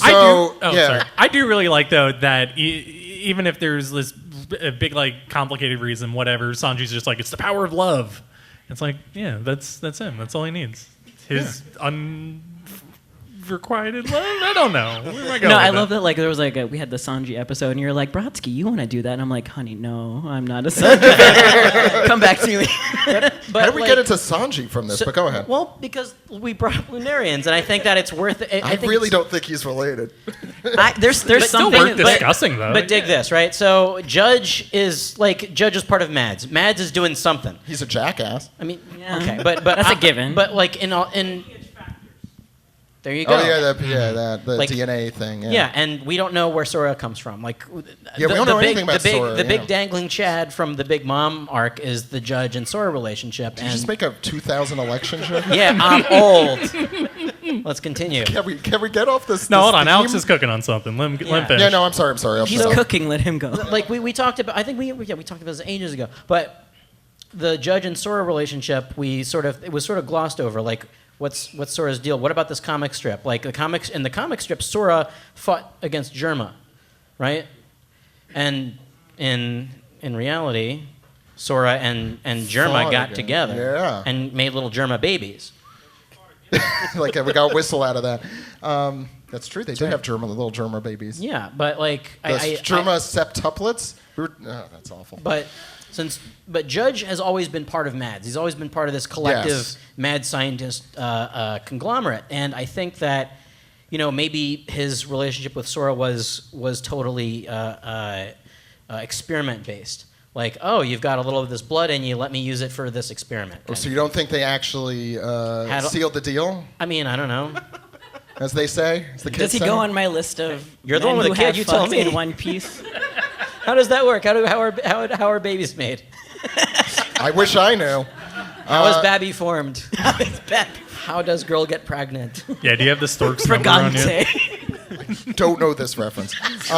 I do really like though that even if there's this big like complicated reason, whatever, Sanji's just like, it's the power of love. It's like, yeah, that's him. That's all he needs. His unrequited love. I don't know. Where am I going? No, with I love that. Like there was like we had the Sanji episode, and you're like, Brodsky, you want to do that? And I'm like, honey, no, I'm not a Sanji fan. Come back to me. How did we get into Sanji from this? But go ahead. Well, because we brought up Lunarians, and I think that it's worth it. I really don't think he's related. There's still something worth discussing though. But dig this, right? So Judge is part of Mads. Mads is doing something. He's a jackass. I mean, Yeah. okay, but That's a given. But like in there you go. Oh yeah, the Like, DNA thing. Yeah, and we don't know where Sora comes from. Like, Yeah, we don't know anything about Sora, The big yeah. dangling Chad from the Big Mom arc is the Judge and Sora relationship. Did you and just make a 2000 election show? yeah, I'm old. Let's continue. Can we get off this? No, this hold on. theme? Alex is cooking on something. Let him finish. Yeah, no, I'm sorry. I'll He's shut up. cooking. Let him go. Like we talked about, I think we talked about this ages ago, but the Judge and Sora relationship, it was sort of glossed over. Like, what's Sora's deal? What about this comic strip? Like in the comic strip, Sora fought against Germa, right? And in reality, Sora and Germa Fought got again. together Yeah. and made little Germa babies. Like we got a whistle out of that. That's true. They did have little Germa babies. Yeah, but like The Germa septuplets. That's awful. But Judge has always been part of MADS. He's always been part of this collective Yes. mad scientist conglomerate, and I think that maybe his relationship with Sora was totally experiment based. Like, oh, you've got a little of this blood in you. Let me use it for this experiment. Oh, so you don't think they actually sealed the deal, I mean, I don't know. as they say? As the kids Does he say? go on my list of You're the men one with who the kid, have you tell fucked me. in One Piece? How does that work? How are babies made? I wish I knew. How is Babby formed? How does girl get pregnant? Yeah, do you have the Storks number on you? Fragante. Don't know this reference. It's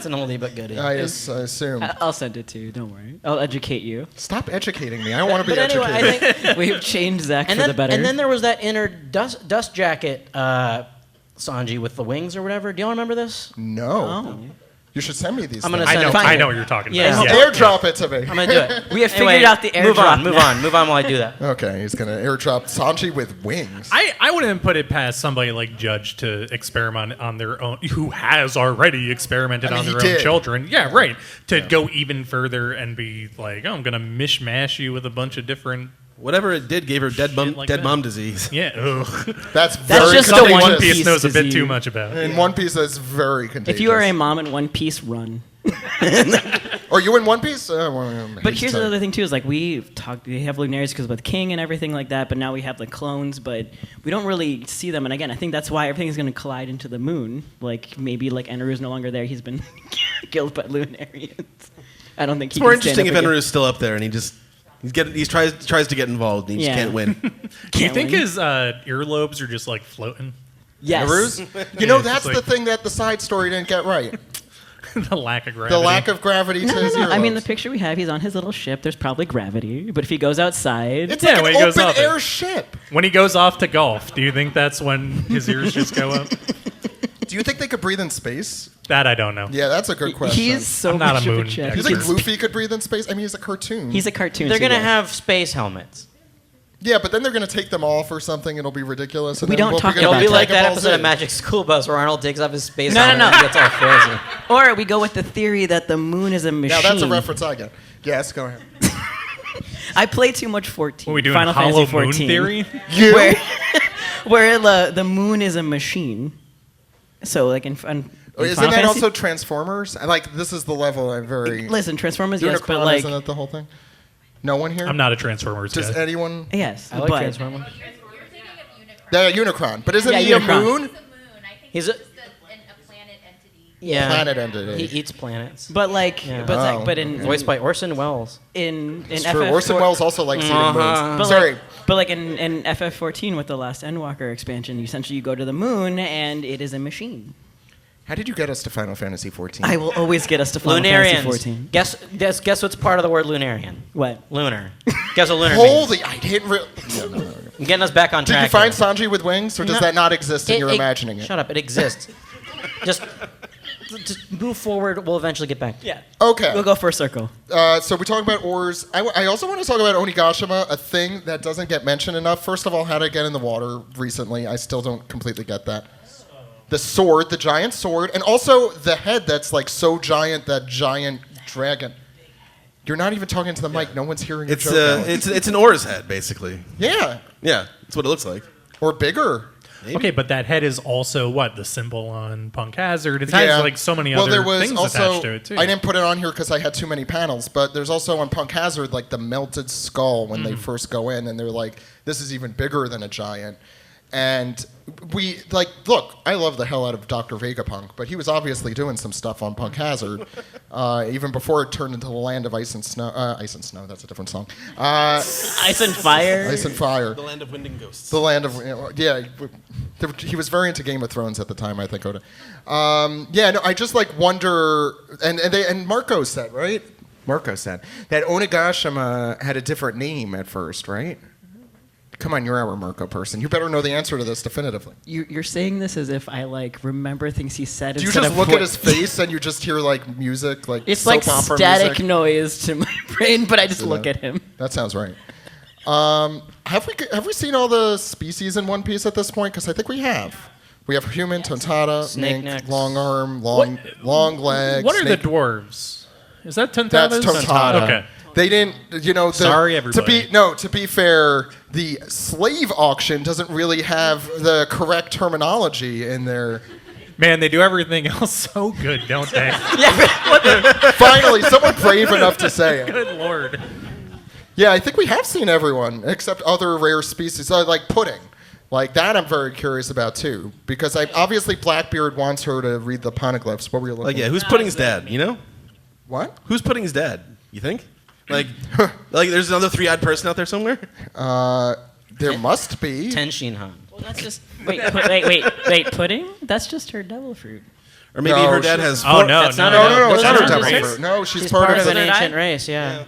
an oldie but goodie. I assume. I'll send it to you. Don't worry. I'll educate you. Stop educating me. I don't want to be But anyway, educated. I think We've changed Zach and for then, the better. and then there was that inner dust jacket Sanji with the wings or whatever. Do y'all remember this? No. Oh. You should send me these I'm gonna things. send it to I you. know what you're talking Yeah. about. Airdrop it to me. I'm gonna do it. We have figured out the Move on, airdrop move on while I do that. Okay, he's going to airdrop Sanji with wings. I wouldn't put it past somebody like Judge to experiment on their own, who has already experimented I mean, on he their own did. children. Yeah, right. To go even further and be like, oh, I'm going to mishmash you with a bunch of different. Whatever it did gave her dead like that. mom disease. Yeah, ugh. That's very just a Something One One contagious. Piece knows a bit disease. too much about. In One Piece, that's very contagious. If you are a mom in One Piece, run. Are you in One Piece? But here's the other thing too: is like we have Lunaries because with King and everything like that. But now we have the clones, but we don't really see them. And again, I think that's why everything is going to collide into the moon. Like maybe like Enru's no longer there; he's been killed by Lunarians. I don't think It's more interesting if Enru's still up there and he tries to get involved and he just Yeah. can't win. Do you think his earlobes are just like floating? Yes. Enru's? You Yeah, know, it's that's like- the thing that the side story didn't get right. The lack of gravity. The lack of gravity No, to no, his no. I mean, the earlobes. picture we have, he's on his little ship. There's probably gravity, but if he goes outside, It's Yeah, like when an he goes open off air it. ship. When he goes off to golf, do you think that's when his ears just go up? Do you think they could breathe in space? That I don't know. Yeah, that's a good question. he's so I'm not much a of moon a chick. expert. You think Luffy could breathe in space? I mean, he's a cartoon. He's a cartoon. They're so gonna yes. have space helmets. Yeah, but then they're going to take them off or something. It'll be ridiculous. And We then don't we'll talk be It'll gonna be about like Dragon that Ball episode Z. of Magic School Bus where Arnold takes off his space No, no, helmet no. and gets all frozen. Or we go with the theory that the moon is a machine. Now, that's a reference I get. Yes, go ahead. I play too much 14. What are we doing? Final Hollow Fantasy 14. moon theory? You? Where the moon is a machine. So like in Isn't Final that Fantasy- also Transformers? This is the level I'm very... Listen, Transformers, yes, but Unicron, like isn't that the whole thing? No one here? I'm not a Transformers Does guy. anyone... yes, I like but Transformers. You're thinking of Unicron. Yeah, Unicron. But isn't Yeah, he a Unicron. moon? He's a moon. I think He's he's a- just a planet entity. Yeah. Planet entity. He eats planets. but like Yeah. but like, Oh, but in Voiced by Orson Welles. in It's FF true. Orson Welles also likes eating moons. But Sorry. like, but like in FF14 with the last Endwalker expansion, essentially you go to the moon and it is a machine. How did you get us to Final Fantasy 14? I will always get us to Final Fantasy Lunarians. 14. Guess what's part of the word lunarian? What? Lunar. Guess what lunar means? Holy, I didn't really... I'm getting us back on Did track. you find here. Sanji with wings, or does that not exist and you're imagining it? Shut up. It exists. just move forward. We'll eventually get back. Yeah. Okay. We'll go for a circle. So we talk about ores. I also want to talk about Onigashima, a thing that doesn't get mentioned enough. First of all, how to get in the water recently. I still don't completely get that. The sword, the giant sword, and also the head that's like so giant, that giant dragon. You're not even talking to the mic. No one's hearing your It's joke. it's an Ora's head basically. Yeah. Yeah, that's what it looks like. Or bigger. Maybe. Okay, but that head is also what? The symbol on Punk Hazard. It has like so many well, other there was things also, attached to it too. I didn't put it on here because I had too many panels, but there's also on Punk Hazard like the melted skull when they first go in, and they're like, this is even bigger than a giant. And we, like, look, I love the hell out of Dr. Vegapunk, but he was obviously doing some stuff on Punk Hazard, even before it turned into the land of ice and snow. Ice and snow, that's a different song. Ice and Fire. Ice and fire. The land of wind and ghosts. The land of, yeah. He was very into Game of Thrones at the time, I think, Oda. Yeah, no, I just like wonder, and Marco said, right? Marco said that Onigashima had a different name at first, right? Come on, you're our Marco person. You better know the answer to this definitively. You're saying this as if I like remember things he said. Do you instead just of look what- at his face and you just hear like music, like It's soap like opera static music? noise to my brain, but I just Do look that. at him. That sounds right. Have we seen all the species in One Piece at this point? Because I think we have. We have human, Tontada, Snake mink, necks. long arm, long legs. What are the snake- dwarves? Is that Tontadas? That's Tontada. Okay. They didn't, Sorry, everybody. To be fair, the slave auction doesn't really have the correct terminology in there. Man, they do everything else so good, don't they? Finally, someone brave enough to say it. Good lord. Yeah, I think we have seen everyone except other rare species, like pudding. Like that, I'm very curious about too, because obviously Blackbeard wants her to read the poneglyphs. What were you looking? Like, yeah, who's Pudding's dad? You know, What? who's Pudding's dad? You think? Like, there's another three-eyed person out there somewhere. There must be. Tenshinhan. Well, that's just wait, pudding? That's just her devil fruit. Or maybe No, her dad she's- has. Oh, four- no, That's no, not No, no, no, it's Those not her are devil race. fruit. No, she's She's part part of of an it. ancient race, yeah.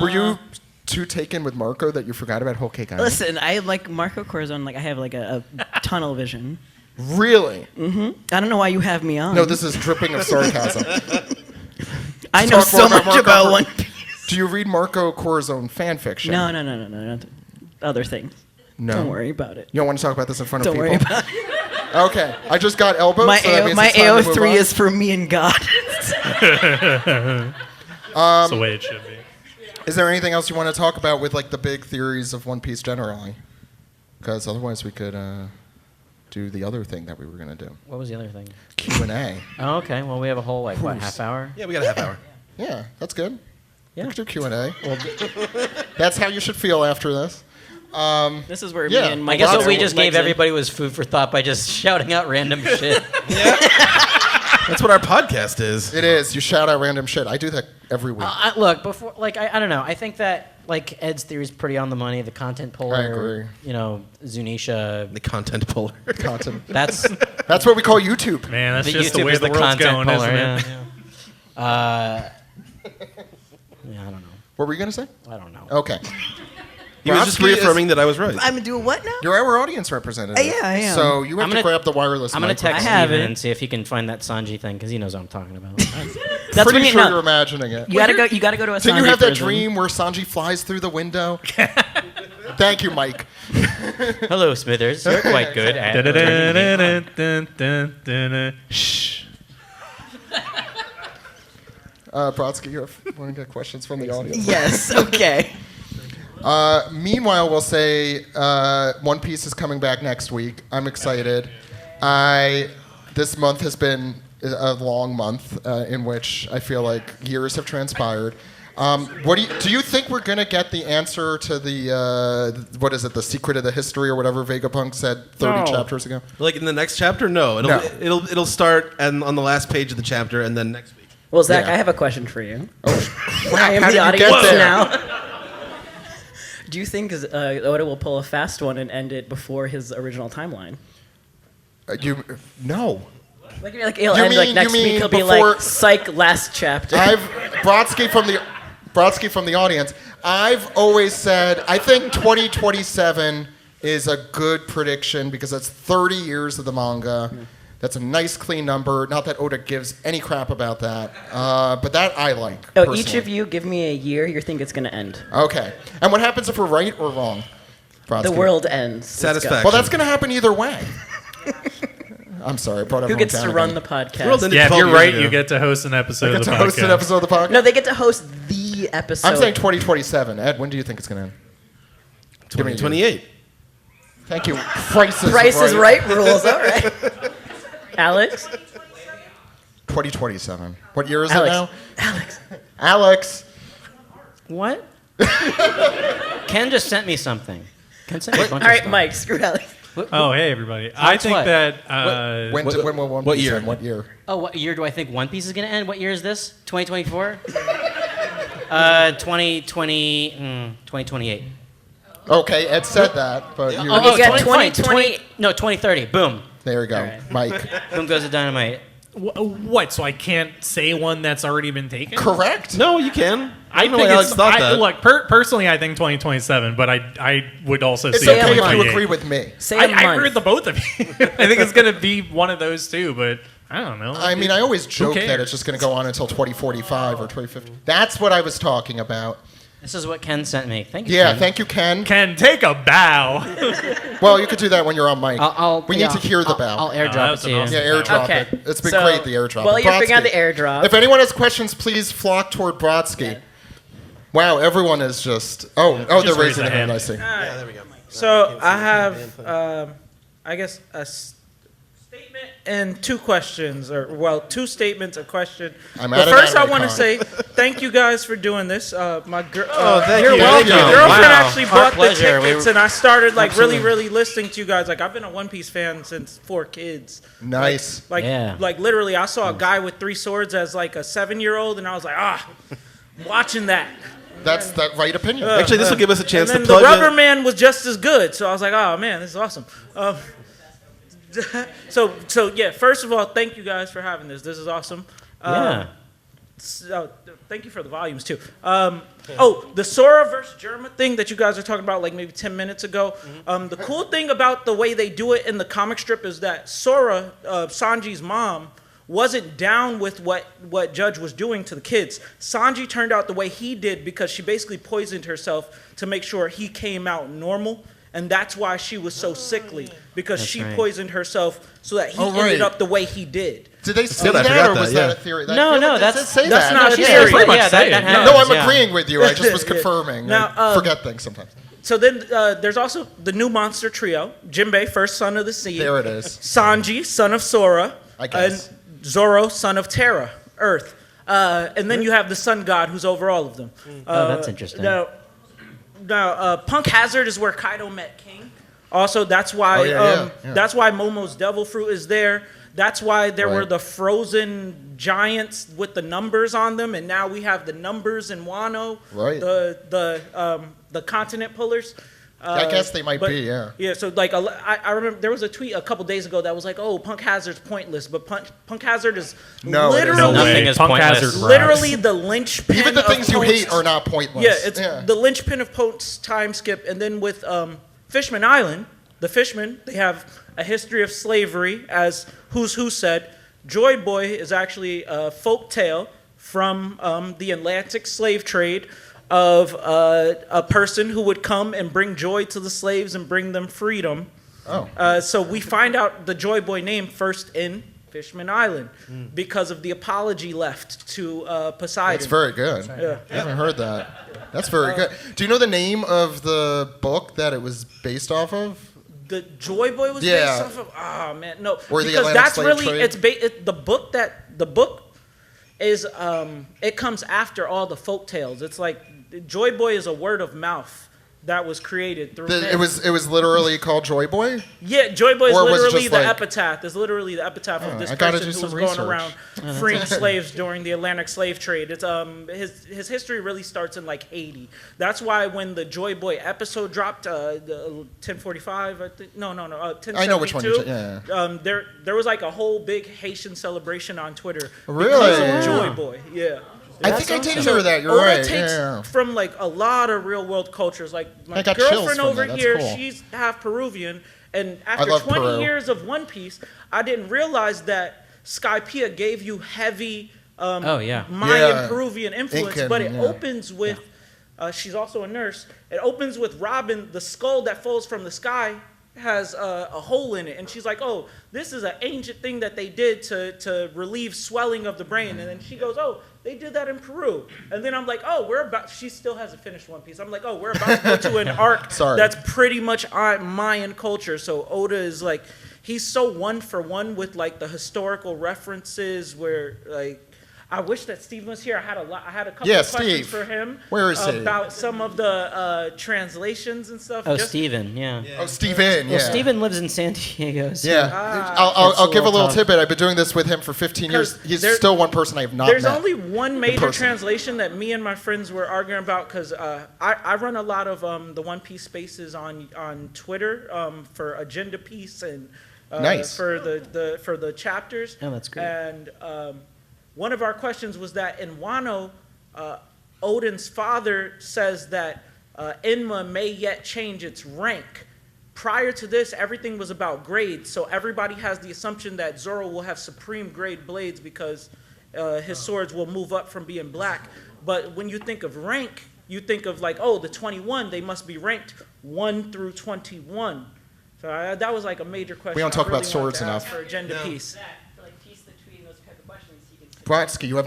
Were you too taken with Marco that you forgot about Whole Cake Island? Listen, I like Marco Corazon. Like I have like a tunnel vision. Really? I don't know why you have me on. No, this is dripping of sarcasm. I know Talk so more about much Marco about Cor- One Piece. Do you read Marco Corazon fan fiction? No, not other things. No. Don't worry about it. You don't want to talk about this in front of Don't people? worry about it. Okay, I just got elbowed. My so that means my it's time to move AO3 on. is for me and God. That's the way it should be. Is there anything else you want to talk about with like the big theories of One Piece generally? Because otherwise we could do the other thing that we were going to do. What was the other thing? Q&A. Oh, okay. Well, we have a whole, half hour? Yeah, we got a half hour. Yeah, that's good. Yeah. We could do Q&A. That's how you should feel after this. This is where Yeah. me and my I guess Well, what we that's just gave everybody was food for thought by just shouting out random shit. That's what our podcast is. It is. You shout out random shit. I do that every week. Look, before, I don't know. I think that, Ed's theory is pretty on the money. The content polar, I agree. Zunisha, The content puller. Content. that's That's what we call YouTube. Man, that's the just YouTube the way is the the world's content going, polar. isn't it? Yeah. Yeah, I don't know. What were you going to say? I don't know. Okay. He was just Brodsky is- reaffirming that I was right. I'm doing what now? You're our audience representative. Yeah, I am. So you have I'm to gonna- grab the wireless I'm gonna mic. text I have Steven it. and see if he can find that Sanji thing because he knows what I'm talking about. That's Pretty when you sure know. you're imagining it. You gotta go. You gotta go to a. Didn't you Sanji have that prison. dream where Sanji flies through the window? Thank you, Mike. Hello, Smithers. You're quite good at. Shh. Brodsky, you want to get questions from the audience? Yes. Okay. Meanwhile, we'll say One Piece is coming back next week. I'm excited. This month has been a long month in which I feel like years have transpired. What do you think we're gonna get the answer to the what is it, the secret of the history or whatever Vegapunk said 30 No. chapters ago? Like in the next chapter? No. No. It'll start on the last page of the chapter, and then next week. Well, Zach, Yeah. I have a question for you. Oh, I am how the did you get audience there? now. Do you think Oda will pull a fast one and end it before his original timeline? No. Like he'll You end like mean- next you mean week. He'll be before- like, "Psych, last chapter." Brodsky from the audience. I've always said I think 2027 is a good prediction because that's 30 years of the manga. That's a nice clean number. Not that Oda gives any crap about that, but that I like. Oh, each personally. of you give me a year you think it's gonna end. Okay. And what happens if we're right or wrong? Brodsky? The world ends. Let's go. Satisfaction. Well, that's going to happen either way. I'm sorry. I brought Who everyone gets down to run again. the podcast? World ended Yeah, if 12 you're years right, ago. you get to host an episode I of get the to podcast. host an episode of the podcast. No, they get to host the episode. I'm saying 2027. Ed, when do you think it's going to end? Give me a year. 2028. Thank you. Price Price is right rules. All right. Alex. 2027. What year is Alex. it now? Alex. Alex. What? Ken just sent me something. Ken sent me a bunch All of right, stuff. Mike. Screw Alex. Oh, hey, everybody. I Alex think what? that... When will One what Piece year? end? What year? Oh, what year do I think One Piece is going to end? What year is this? 2024? 2028. Okay, Ed said that, but you. Oh, yeah, 2020. No, 2030. Boom. There you go, right. Mike. Boom goes the dynamite. What? So I can't say one that's already been taken? Correct. No, you can. I don't know think why Alex thought that. Look, personally, I think 2027. But I would also It's see okay if you 2028. agree with me. Say I a month. agree with the both of you. I think it's going to be one of those two, but I don't know. I mean, I always joke cares? that it's just going to go on until 2045 or 2050. That's what I was talking about. This is what Ken sent me. Thank you. Yeah, Ken. thank you, Ken. Ken, take a bow. Well, you could do that when you're on mic. We need yeah, to hear the bow. I'll airdrop that's it to you. awesome. Yeah, airdrop Okay. it. It's been So, great, the airdrop. while you're figuring out the Brodsky. airdrop- If anyone has questions, please flock toward Brodsky. Yeah. Wow, everyone is just... Oh, they're Just raise raising a their hand, hand. I see. Yeah, there we go. So I have, I guess, a statement and two questions, or well, two statements, a question. I'm But at an first, I anime want to con. say thank you guys for doing this. My girl, thank you're you. welcome. Thank you. Girlfriend Wow. actually Our bought the pleasure. tickets, and I started like really listening to you guys. Like I've been a One Piece fan since 4 kids. Nice. Like, Yeah. like literally, I saw a guy with 3 swords as like a 7-year-old, and I was like, watching that. That's the right opinion. Actually, this will give us a chance And to then the plug Rubber in. Man was just as good, so I was like, oh man, this is awesome. So yeah, first of all, thank you guys for having this. This is awesome. Yeah. So, thank you for the volumes too. The Sora versus Germa thing that you guys were talking about like maybe 10 minutes ago. The cool thing about the way they do it in the comic strip is that Sora, Sanji's mom, wasn't down with what Judge was doing to the kids. Sanji turned out the way he did because she basically poisoned herself to make sure he came out normal. And that's why she was so sickly, because she right. poisoned herself so that he Oh, right. ended up the way he did. Did they say Good, I that, forgot or that, was yeah. that a theory? I No, feel no, like they that's did say that's that. not Yeah, theory. pretty much yeah, say it. that No, happens, No, I'm yeah. agreeing with you. I just was confirming. Now, I forget things sometimes. So then there's also the new monster trio: Jinbei, first son of the sea; There it is. Sanji, son of Sora; I guess. and Zoro, son of Terra, Earth. And then you have the sun god who's over all of them. Oh, that's interesting. Now, Punk Hazard is where Kaido met King. Also, that's why Oh, yeah. that's why Momo's Devil Fruit is there. That's why there were Right. the frozen giants with the numbers on them, and now we have the numbers in Wano. Right. The continent pullers. I guess they might but- be, yeah. Yeah, so like I remember there was a tweet a couple days ago that was like, "Oh, Punk Hazard's pointless," but Punk Hazard is No, it is literally not. Nothing is Punk pointless. Hazard rocks. literally the linchpin. Even the of things you Punk's- hate are not pointless. Yeah, it's the linchpin of Pont's time skip, and then with Fishman Island, the Fishmen, they have a history of slavery, as Who's Who said. Joy Boy is actually a folk tale from the Atlantic slave trade of a person who would come and bring joy to the slaves and bring them freedom. Oh. So we find out the Joy Boy name first in Fishman Island because of the apology left to Poseidon. That's very good. Yeah. I haven't heard that. That's very good. Do you know the name of the book that it was based off of? The Joy Boy was Yeah. based off of. Oh man, no, Or the because Atlantic that's slave really trade? the book is it comes after all the folk tales. It's like Joy Boy is a word of mouth that was created through. It was literally called Joy Boy? Yeah, Joy Boy is Or was it literally just the like- epitaph. It's literally the epitaph of this I gotta person do who was some going research. around freeing slaves during the Atlantic slave trade. It's his history really starts in like Haiti. That's why when the Joy Boy episode dropped, the 1045, I think. No, 1072. I know which one you're There was like a whole big Haitian celebration on Twitter. Really? Because of Joy Boy, yeah. I think I did hear that. You're Oda right. takes Yeah. from like a lot of real world cultures. Like my I got chills girlfriend from over that. That's here, cool. she's half Peruvian, and after love 20 Peru. years of One Piece, I didn't realize that Skypiea gave you heavy Mayan Yeah. Peruvian influence, Incan, but it yeah. opens with. She's also a nurse. It opens with Robin. The skull that falls from the sky has a hole in it, and she's like, "Oh, this is an ancient thing that they did to relieve swelling of the brain." And then she goes, "Oh, they did that in Peru." And then I'm like, "Oh, we're about." She still hasn't finished One Piece. I'm like, "Oh, we're about to go to an arc Sorry. that's pretty much Mayan culture." So Oda is like, he's so one for one with like the historical references where like. I wish that Steve was here. I had a couple Yeah, of questions Steve. for him. Where is he? About some of the translations and stuff. Oh, Just- Steven, yeah. Oh, Steven, yeah. Well, Steven lives in San Diego. So Yeah, Ah. I'll give a little little tough. tidbit. I've been doing this with him for 15 years. He's there- still one person I have not There's met. only one major person. translation that me and my friends were arguing about because I run a lot of the One Piece spaces on Twitter for Agenda Piece and Nice. for the chapters. Oh, that's great. And one of our questions was that in Wano, Odin's father says that Enma may yet change its rank. Prior to this, everything was about grades, so everybody has the assumption that Zoro will have supreme grade blades because his swords will move up from being black. But when you think of rank, you think of like, oh, the 21, they must be ranked 1 through 21. So that was like a major question. We don't I talk about really wanted swords to ask enough. For Agenda Piece. Brodsky, you have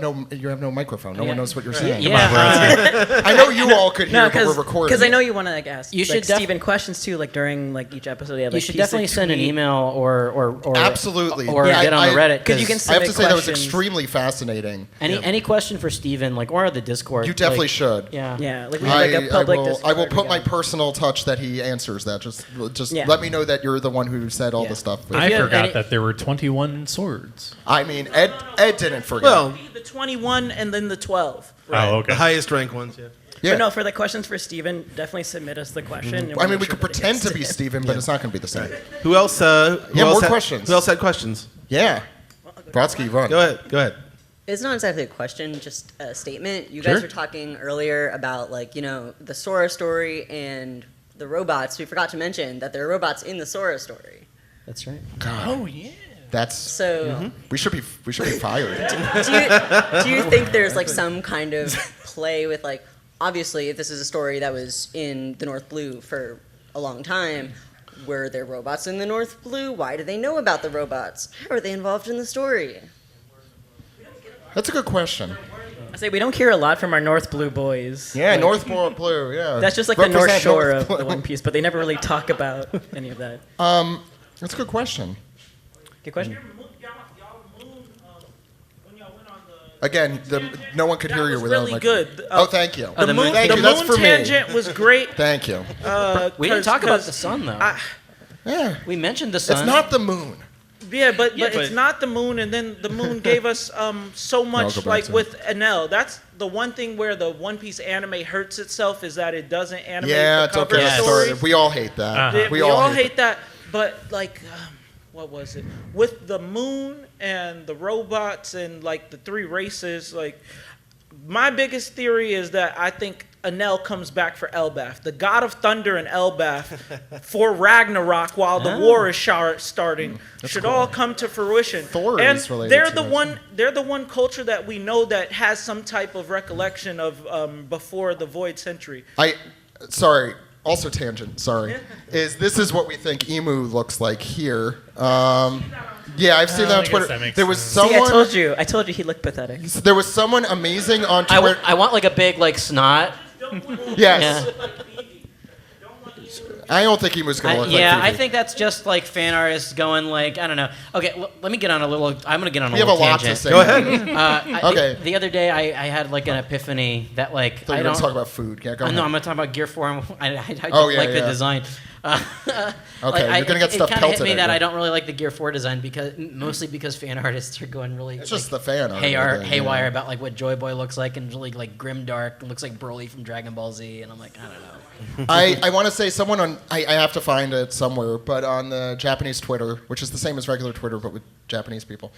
no microphone. No one knows what you're saying. yeah, I know you all could hear, No, but we're recording. because I know you want to like ask You should Steven questions too, like during like each episode. you should definitely send an email or Absolutely. or Yeah, get on the Reddit because you can I have to submit say that was questions. extremely fascinating. any question for Steven, like or the Discord. You definitely like, should. Yeah. Yeah, like we have like a public I will Discord, put we my got- personal touch that he answers that. Just Yeah. let me know that you're the one who said all Yeah. the stuff. I you have forgot any- that there were 21 swords. I mean, Ed didn't forget. Well, The 21 and then the 12. Oh, okay. the highest rank ones. Yeah. yeah. But no, for the questions for Steven, definitely submit us the question. and I we'll mean, make we sure could that it pretend gets to be Steven, but it's not going to be the same. Who else? Who Yeah, else more had- questions. Who else had questions? Yeah. Brodsky, run. Go ahead. It's not exactly a question, just a statement. You guys Sure. were talking earlier about the Sora story and the robots. We forgot to mention that there are robots in the Sora story. That's right. Oh, yeah. That's So, we should be fired. do you think there's like some kind of play with like, obviously, if this is a story that was in the North Blue for a long time, were there robots in the North Blue? Why do they know about the robots? How are they involved in the story? That's a good question. I say we don't hear a lot from our North Blue boys. Yeah, Like, North Blue. Yeah. That's just like the North Represent Shore North of Blue. the One Piece, but they never really talk about any of that. That's a good question. Good question. Y'all moon, when y'all went on the Again, no one could that hear you was without really a good. microphone. Oh, thank you. the moon- Thank the you. That's moon for me. tangent was great. Thank you. We didn't talk about the 'cause sun though. Yeah. we mentioned the sun. It's not the moon. Yeah, but Yeah, it's but- not the moon, and then the moon gave us so go much. back Like to with Enel, that's the one thing where the One Piece anime hurts itself is that it doesn't animate Yeah, the don't cover get us story. started. We all hate that. Uh-huh. We all hate that, but like, what was it? With the moon and the robots and like the three races, like my biggest theory is that I think Enel comes back for Elbaf, the god of thunder and Elbaf, for Ragnarok while the war is starting. Should all come to fruition. Thor and is related they're to the it. one. They're the one culture that we know that has some type of recollection of before the Void Century. Sorry. Also tangent. Sorry. This is what we think Emu looks like here? Yeah, I've seen that on I guess Twitter. that makes There was sense. See, I someone. told you he looked pathetic. There was someone amazing on Twitter. I want like a big like snot. Yes. Yeah. I don't think Emu's gonna look like I Phoebe. think that's just like fan artists going like I don't know. Okay, let me get on a little. I'm gonna get on a We have a little lot to tangent. say. Go ahead. Okay. The other day I had like an epiphany that like Thought you were don't gonna talk about food. Yeah, go ahead. No, I'm gonna talk about Gear 4. I don't Oh, yeah, like yeah. the design. Okay, you're gonna get stuff It kind of hit pelted me at that you. I don't really like the Gear 4 design mostly because fan artists are going really It's like, just the fan art. haywire about like what Joy Boy looks like and really like grim dark and looks like Broly from Dragon Ball Z and I'm like I don't know. I want to say someone on. I have to find it somewhere, but on the Japanese Twitter, which is the same as regular Twitter but with Japanese people,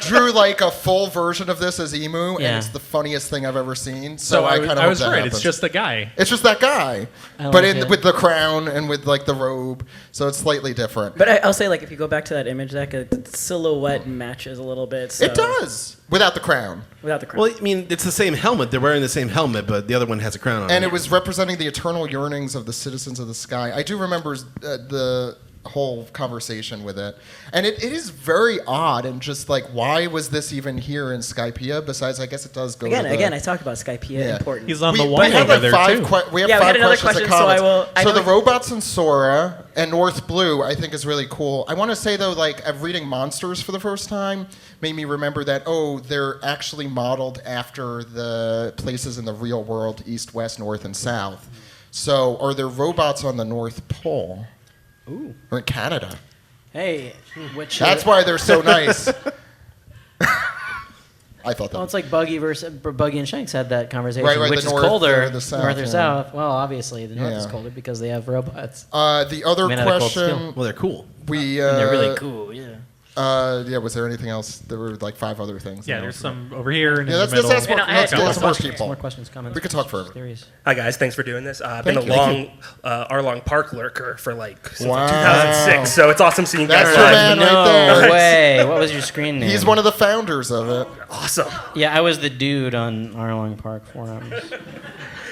drew like a full version of this as Emu, and Yeah. it's the funniest thing I've ever seen. So I, I kind of I was hope that right. happens. It's just a guy. It's just that guy, I but like it. with the crown and with like the robe, so it's slightly different. But I'll say, like, if you go back to that image, that the silhouette matches a little bit. So, It does without the crown, without the crown. Well, I mean, it's the same helmet. They're wearing the same helmet, but the other one has a crown on and it. it was representing the eternal yearnings of the citizens of the sky. I do remember the whole conversation with it. And it is very odd and just like, why was this even here in Skypiea? Besides, I guess it does go to the... Again, I talked about Skypiea. Yeah. Important. He's on the we wall have over like there five. too. We have Yeah, we five had another questions and question, so comments. I So know- the robots in Sora and North Blue, I think, is really cool. I want to say though, like I'm reading Monsters for the first time, made me remember that they're actually modeled after the places in the real world: East, West, North, and South. So are there robots on the North Pole? Ooh. Or in Canada? Hey, which That's why they're so nice. I thought that. Well, it's like Buggy and Shanks had that conversation. Right, which the is north colder, or the south, north or yeah. south? Well, obviously the north is Yeah. colder because they have robots. The other Made out of cold question steel. Well, they're cool. we And they're really cool. Yeah. Yeah, was there anything else? There were like 5 other things. Yeah, there's some over here and Yeah, in let's the middle. ask more, And I- let's I- ask more Some people. more questions, comments. We could talk forever. Theories. Hi guys, thanks for doing this. I've been Thank a you. Arlong Park lurker for since Wow. 2006, so it's awesome seeing you guys That's your live. man right No there. way. What was your screen name? He's one of the founders of it. Awesome. Yeah, I was the dude on Arlong Park forums.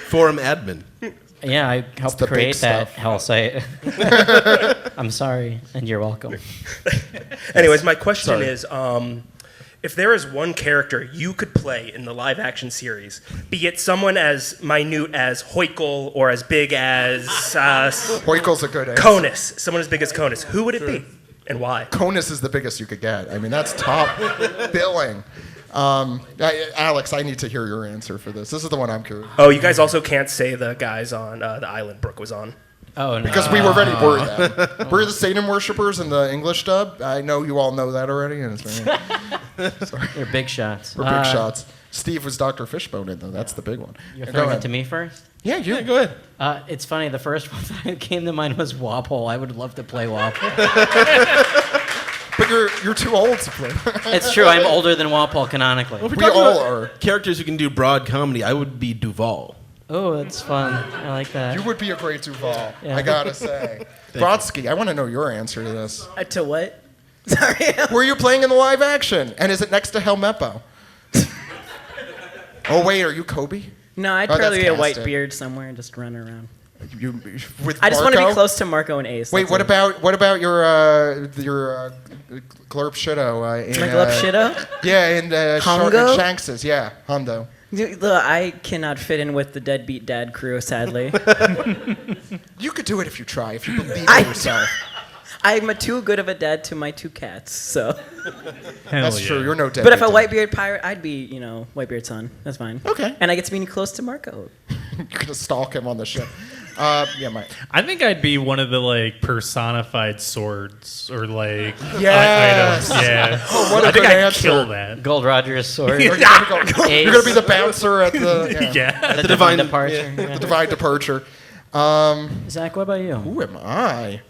Forum admin. Yeah, I helped the big create that stuff. hell site. I'm sorry, and you're welcome. Anyways, my question Sorry. is, if there is one character you could play in the live-action series, be it someone as minute as Hoykle or as big as Hoykel's a good answer. Conus, someone as big as Conus, who would it be and why? Conus is the biggest you could get. I mean, that's top billing. Alex, I need to hear your answer for this. This is the one I'm curious. Oh, you guys also can't say the guys on the island Brooke was on. Oh no. Because we already were them. We're the Satan worshippers in the English dub. I know you all know that already. And it's very, They're big shots. we're big shots. Steve was Dr. Fishbone in, though. That's the big one. You're Go throwing it ahead. to me first? Yeah, you. Go ahead. It's funny. The first one that came to mind was Wapole. I would love to play Wapole. But you're too old to play. It's true. I'm older than Walpole canonically. Well, if We we're talking all about are. characters who can do broad comedy, I would be Duval. Oh, that's fun. I like that. You would be a great Duval, Yeah. I gotta say. Brodsky, I want to know your answer to this. To what? Sorry. Were you playing in the live action? And is it next to Helmeppo? Oh, wait, are you Kobe? No, I'd Oh, that's probably be a white casted. beard somewhere and just run around. You with I just want to be Marco? close to Marco and Ace. Wait, that's what it. about your Glurp Shido? In, My Glub Shido? Yeah, in Hongo? Shanks's. Yeah, Hondo. Look, I cannot fit in with the deadbeat dad crew, sadly. You could do it if you try, if you believe I- in yourself. I'm too good of a dad to my 2 cats, so. Hell That's yeah. true. You're no dead. But if a Whitebeard pirate, I'd be, Whitebeard son. That's fine. Okay. And I get to be close to Marco. You're gonna stalk him on the ship. Yeah, Mike. I think I'd be one of the like personified swords or like Yes. items. Yeah. Oh, what a I think good I'd answer. kill that. Gold Rogers sword. You're gonna be the bouncer at the Yeah. The divine- departure. the Yeah. divine departure. Zach, what about you? Who am I?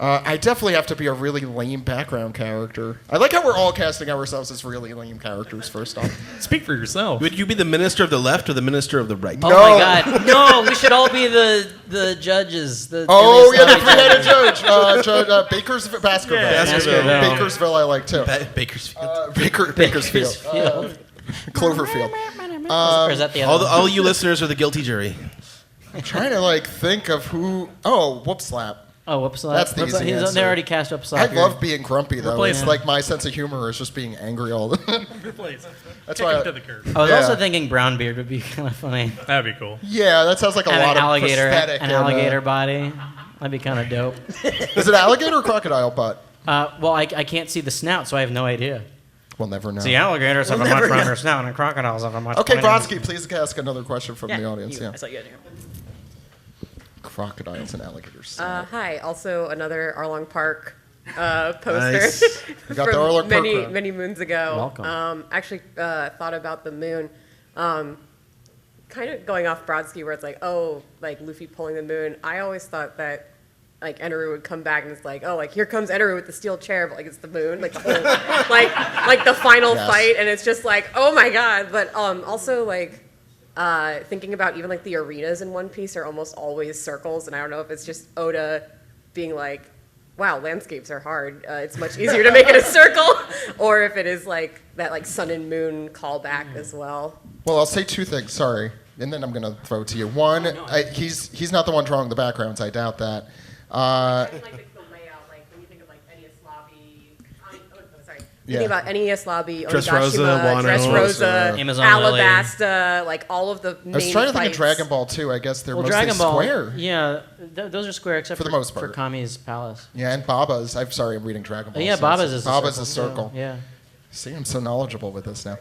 I definitely have to be a really lame background character. I like how we're all casting ourselves as really lame characters. First off, Speak for yourself. Would you be the minister of the left or the minister of the right? Oh No. my God! No, we should all be the judges. oh yeah, the three-headed three-headed judge, Baskerville. Yeah, Baskerville. Bakersville, I like too. Bakersfield. Bakersfield, Cloverfield. Or is that the other? All you listeners are the guilty jury. I'm trying to like think of who. Oh, whoop slap. Oh, whoops! That's the easy answer. They already cast up. I love being grumpy though. Replace It's him. like my sense of humor is just being angry all the time. Replace. That's Kick why. him to the curb. I was Yeah. also thinking Brownbeard would be kind of funny. That'd be cool. Yeah, that sounds like a And lot an alligator, of prosthetic. an and, alligator body. That'd be kind of dope. Is it alligator or crocodile butt? Well, I can't see the snout, so I have no idea. We'll never know. See, alligators have a much longer snout, and crocodiles have a much. Okay, pointier- Brodsky, please ask another question from the audience. I Yeah. saw you had your- Crocodiles and alligators. Hi, also another Arlong Park poster Nice. We got the from Arlong Park many crowd. many moons ago. Welcome. Actually, thought about the moon. Kind of going off Brodsky, where it's like, oh, like Luffy pulling the moon. I always thought that like Eneru would come back and it's like, oh, like here comes Eneru with the steel chair, but like it's the moon, like the whole, like the final Yes. fight, and it's just like, oh my god. But also like. Thinking about even like the arenas in One Piece are almost always circles, and I don't know if it's just Oda being like, "Wow, landscapes are hard. It's much easier to make it a circle," or if it is like that like sun and moon callback as well. Well, I'll say 2 things. Sorry, and then I'm gonna throw it to you. One, he's not the one drawing the backgrounds. I doubt that. Like the layout, like Thinking about NES Lobby, Dressrosa, Onigashima, Wano, Dressrosa, Amazon Lily. Alabasta, like all of the main I was trying to think of fights. Dragon Ball too. I guess they're Well, mostly Dragon Ball. square. Yeah, those are square except For the most part. for Kami's palace. Yeah, and Baba's. I'm sorry, I'm reading Dragon Ball. Yeah, so Baba's is Baba's a a circle. Yeah. See, I'm so knowledgeable with this now.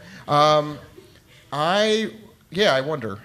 I wonder.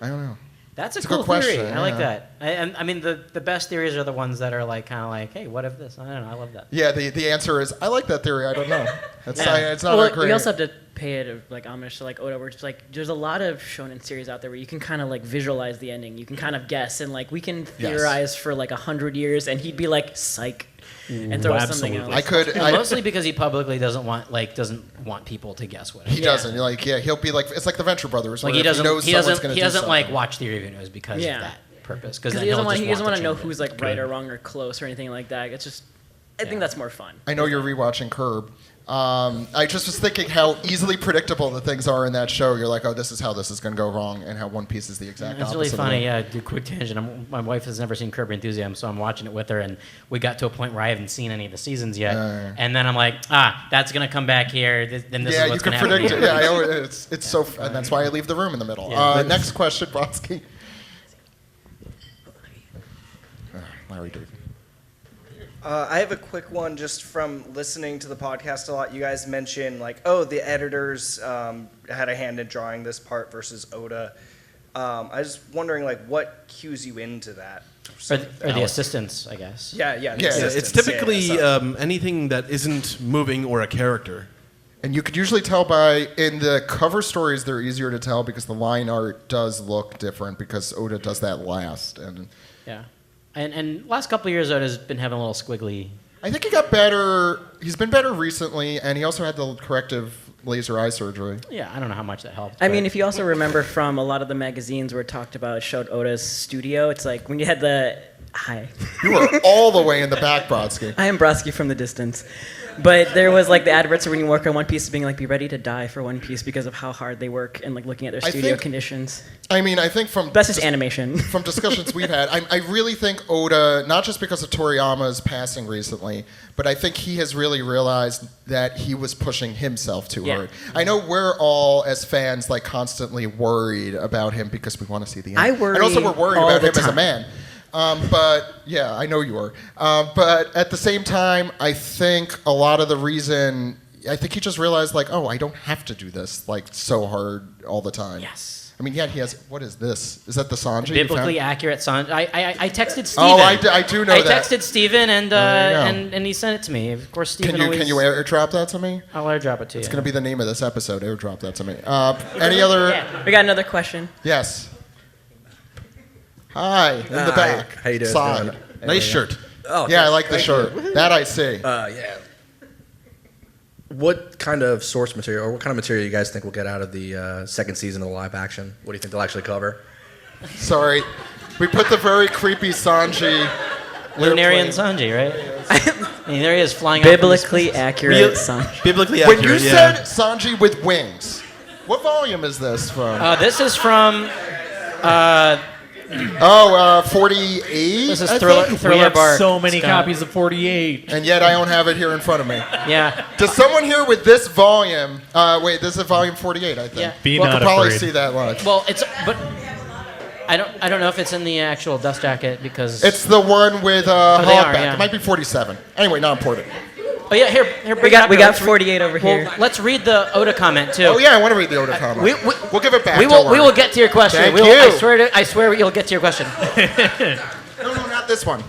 I don't know. That's a It's a cool good theory. question, I like yeah. that. I mean, the best theories are the ones that are like kind of like, hey, what if this? I don't know. I love that. Yeah, the answer is I like that theory. I don't know. It's not Well, that great. we also have to pay it like homage to like Oda, where it's like there's a lot of shonen series out there where you can kind of like visualize the ending. You can kind of guess, and like we can theorize for like 100 years, and he'd be like, "Psych," and throw something absolutely. else. And mostly because he publicly doesn't want people to guess what. He doesn't. Like, yeah, he'll be like, it's like the Venture Brothers. Like where he if doesn't. He someone's doesn't. gonna He do doesn't like something. watch theory videos because Yeah. of that purpose. Because he doesn't want to know who's like right or wrong or close or anything like that. It's just, I think that's more fun. I know you're rewatching Curb. I just was thinking how easily predictable the things are in that show. You're like, oh, this is how this is going to go wrong, and how One Piece is the exact It's opposite. really of funny. that. Yeah, do a quick tangent. My wife has never seen Curb Your Enthusiasm, so I'm watching it with her, and we got to a point where I haven't seen any of the seasons yet. And then I'm like, that's gonna come back here. Then this Yeah, is you what's can gonna happen. predict it. here. Yeah, I always, it's so, and that's why I leave the room in the middle. Yeah. Next question, Brodsky. Larry David. I have a quick one just from listening to the podcast a lot. You guys mentioned, like, oh, the editors had a hand in drawing this part versus Oda. I was wondering, like, what cues you into that? Or the assistants, I guess. Yeah. Yeah, Yeah, it's assistants. typically so- anything that isn't moving or a character. And you could usually tell by, in the cover stories, they're easier to tell because the line art does look different because Oda does that last. And Yeah. And last couple of years, Oda's been having a little squiggly. I think he got better. He's been better recently, and he also had the corrective laser eye surgery. Yeah, I don't know how much that helped. I but- mean, if you also remember from a lot of the magazines where it talked about, it showed Oda's studio, it's like when you had the, hi. You were all the way in the back, Brodsky. I am Brodsky from the distance. But there was like the adverts when you work on One Piece being like, be ready to die for One Piece because of how hard they work and like looking at their I studio think- conditions. I mean, I think from That's just animation. from discussions we've had, I really think Oda, not just because of Toriyama's passing recently, but I think he has really realized that he was pushing himself too Yeah. hard. I know we're all, as fans, like constantly worried about him because we want to see the end. I worry and also we're worried all about the him as a time. man. But yeah, I know you are. But at the same time, I think a lot of the reason, I think he just realized like, oh, I don't have to do this like so hard all the time. Yes. I mean, yeah, he has. What is this? Is that the Sanji? you biblically found? accurate Sanji. I texted Steven. Oh, I do know I that. texted Steven and There you go. and he sent it to me. Of course, Steven Can you always. airdrop that to me? I'll airdrop it to you. It's going to be the name of this episode. Airdrop that to me. Any other? Yeah. We got another question. Yes. Hi, in the back. How you doing? Side. Nice shirt. Oh, Yeah, I like the shirt. That I see. yeah. What kind of source material, or what kind of material you guys think we'll get out of the second season of the live action? What do you think they'll actually cover? Sorry, we put the very creepy Sanji. Lunarian airplane. Sanji, right? And there he is flying out from the Biblically space. accurate song. Biblically When accurate. you yeah. said Sanji with wings, what volume is this from? This is from. 48. This is I Thriller. think? We Thriller have Bark. so many Scott. copies of 48. And yet I don't have it here in front of me. Yeah. Does someone here with this volume? Wait, this is volume 48, I think. Yeah. Be Well, I not could probably afraid. see that much. Well, but I don't know if it's in the actual dust jacket because. It's the one with they are, hogback. yeah. It might be 47. Anyway, not important. Oh yeah, here. We bring it got up we here. got Let's 48 over here. Well, let's read the Oda comment too. Oh yeah, I want to read the Oda comment. We'll give it back. We don't will. We worry. will get to your question. Thank we will, you. I swear you'll get to your question. No, not this one.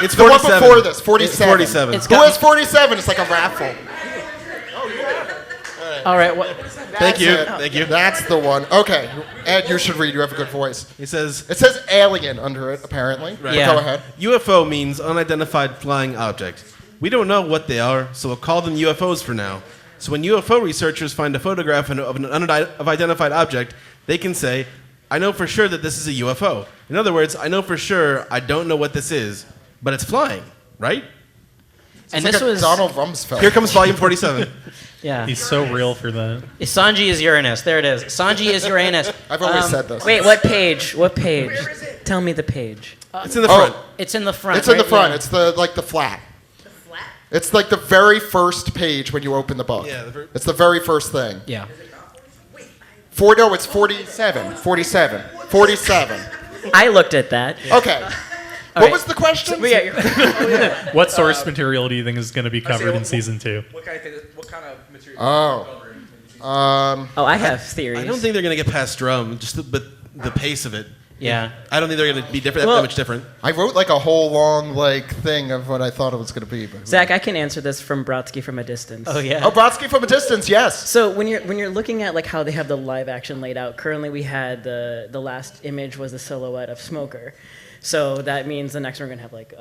It's The one 47. before this, 47. 47. It's Who got- has 47? It's like a raffle. All right. What? Thank you. That's it. Thank you. That's the one. Okay, Ed, you should read. You have a good voice. He says, It says alien under it, apparently. But Yeah. Go ahead. UFO means unidentified flying object. We don't know what they are, so we'll call them UFOs for now. So when UFO researchers find a photograph of an unidentified object, they can say, I know for sure that this is a UFO. In other words, I know for sure I don't know what this is, but it's flying, right? And It's this like a was. Donald Rumsfeld. Here comes volume 47. Yeah. He's so real for that. Sanji is Uranus. There it is. Sanji is Uranus. I've always said this. Wait, what page? What page? Tell me the page. It's in the front. It's in the front. It's in the right? front. Yeah. It's the flat. It's like the very first page when you open the book. Yeah, it's the very first thing. Yeah. No, it's 47. 47. 47. I looked at that. Okay. What right. was the question? What source material do you think is going to be covered in season 2? What kind of material? Oh, I have theories. I don't think they're going to get past Drum, but the pace of it. Yeah. I don't think they're going to be different. Well- that much different. I wrote like a whole long thing of what I thought it was going to be. But Zach, I can answer this from Brodsky from a distance. Oh yeah. Oh, Brodsky from a distance, yes. So when you're looking at like how they have the live action laid out, currently we had the last image was the silhouette of Smoker. So that means the next one we're gonna have like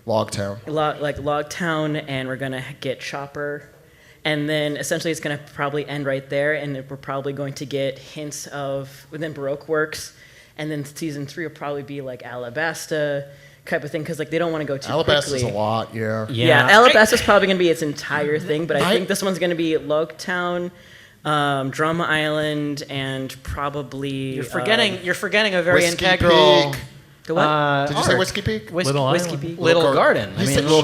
Logtown. Logtown, and we're gonna get Chopper, and then essentially it's gonna probably end right there, and we're probably going to get hints of within Baroque works, and then season 3 will probably be like Alabasta type of thing, because like they don't want to go too Alabasta's quickly. a lot, yeah. Yeah, Alabasta's probably gonna be its entire thing, but I I- think this one's gonna be Logtown, Drum Island, and probably You're forgetting a very Whiskey integral. Peak. the what? Did you say Whiskey Peak? Little Whiskey Island. Peak. Little Garden. I You mean, said Little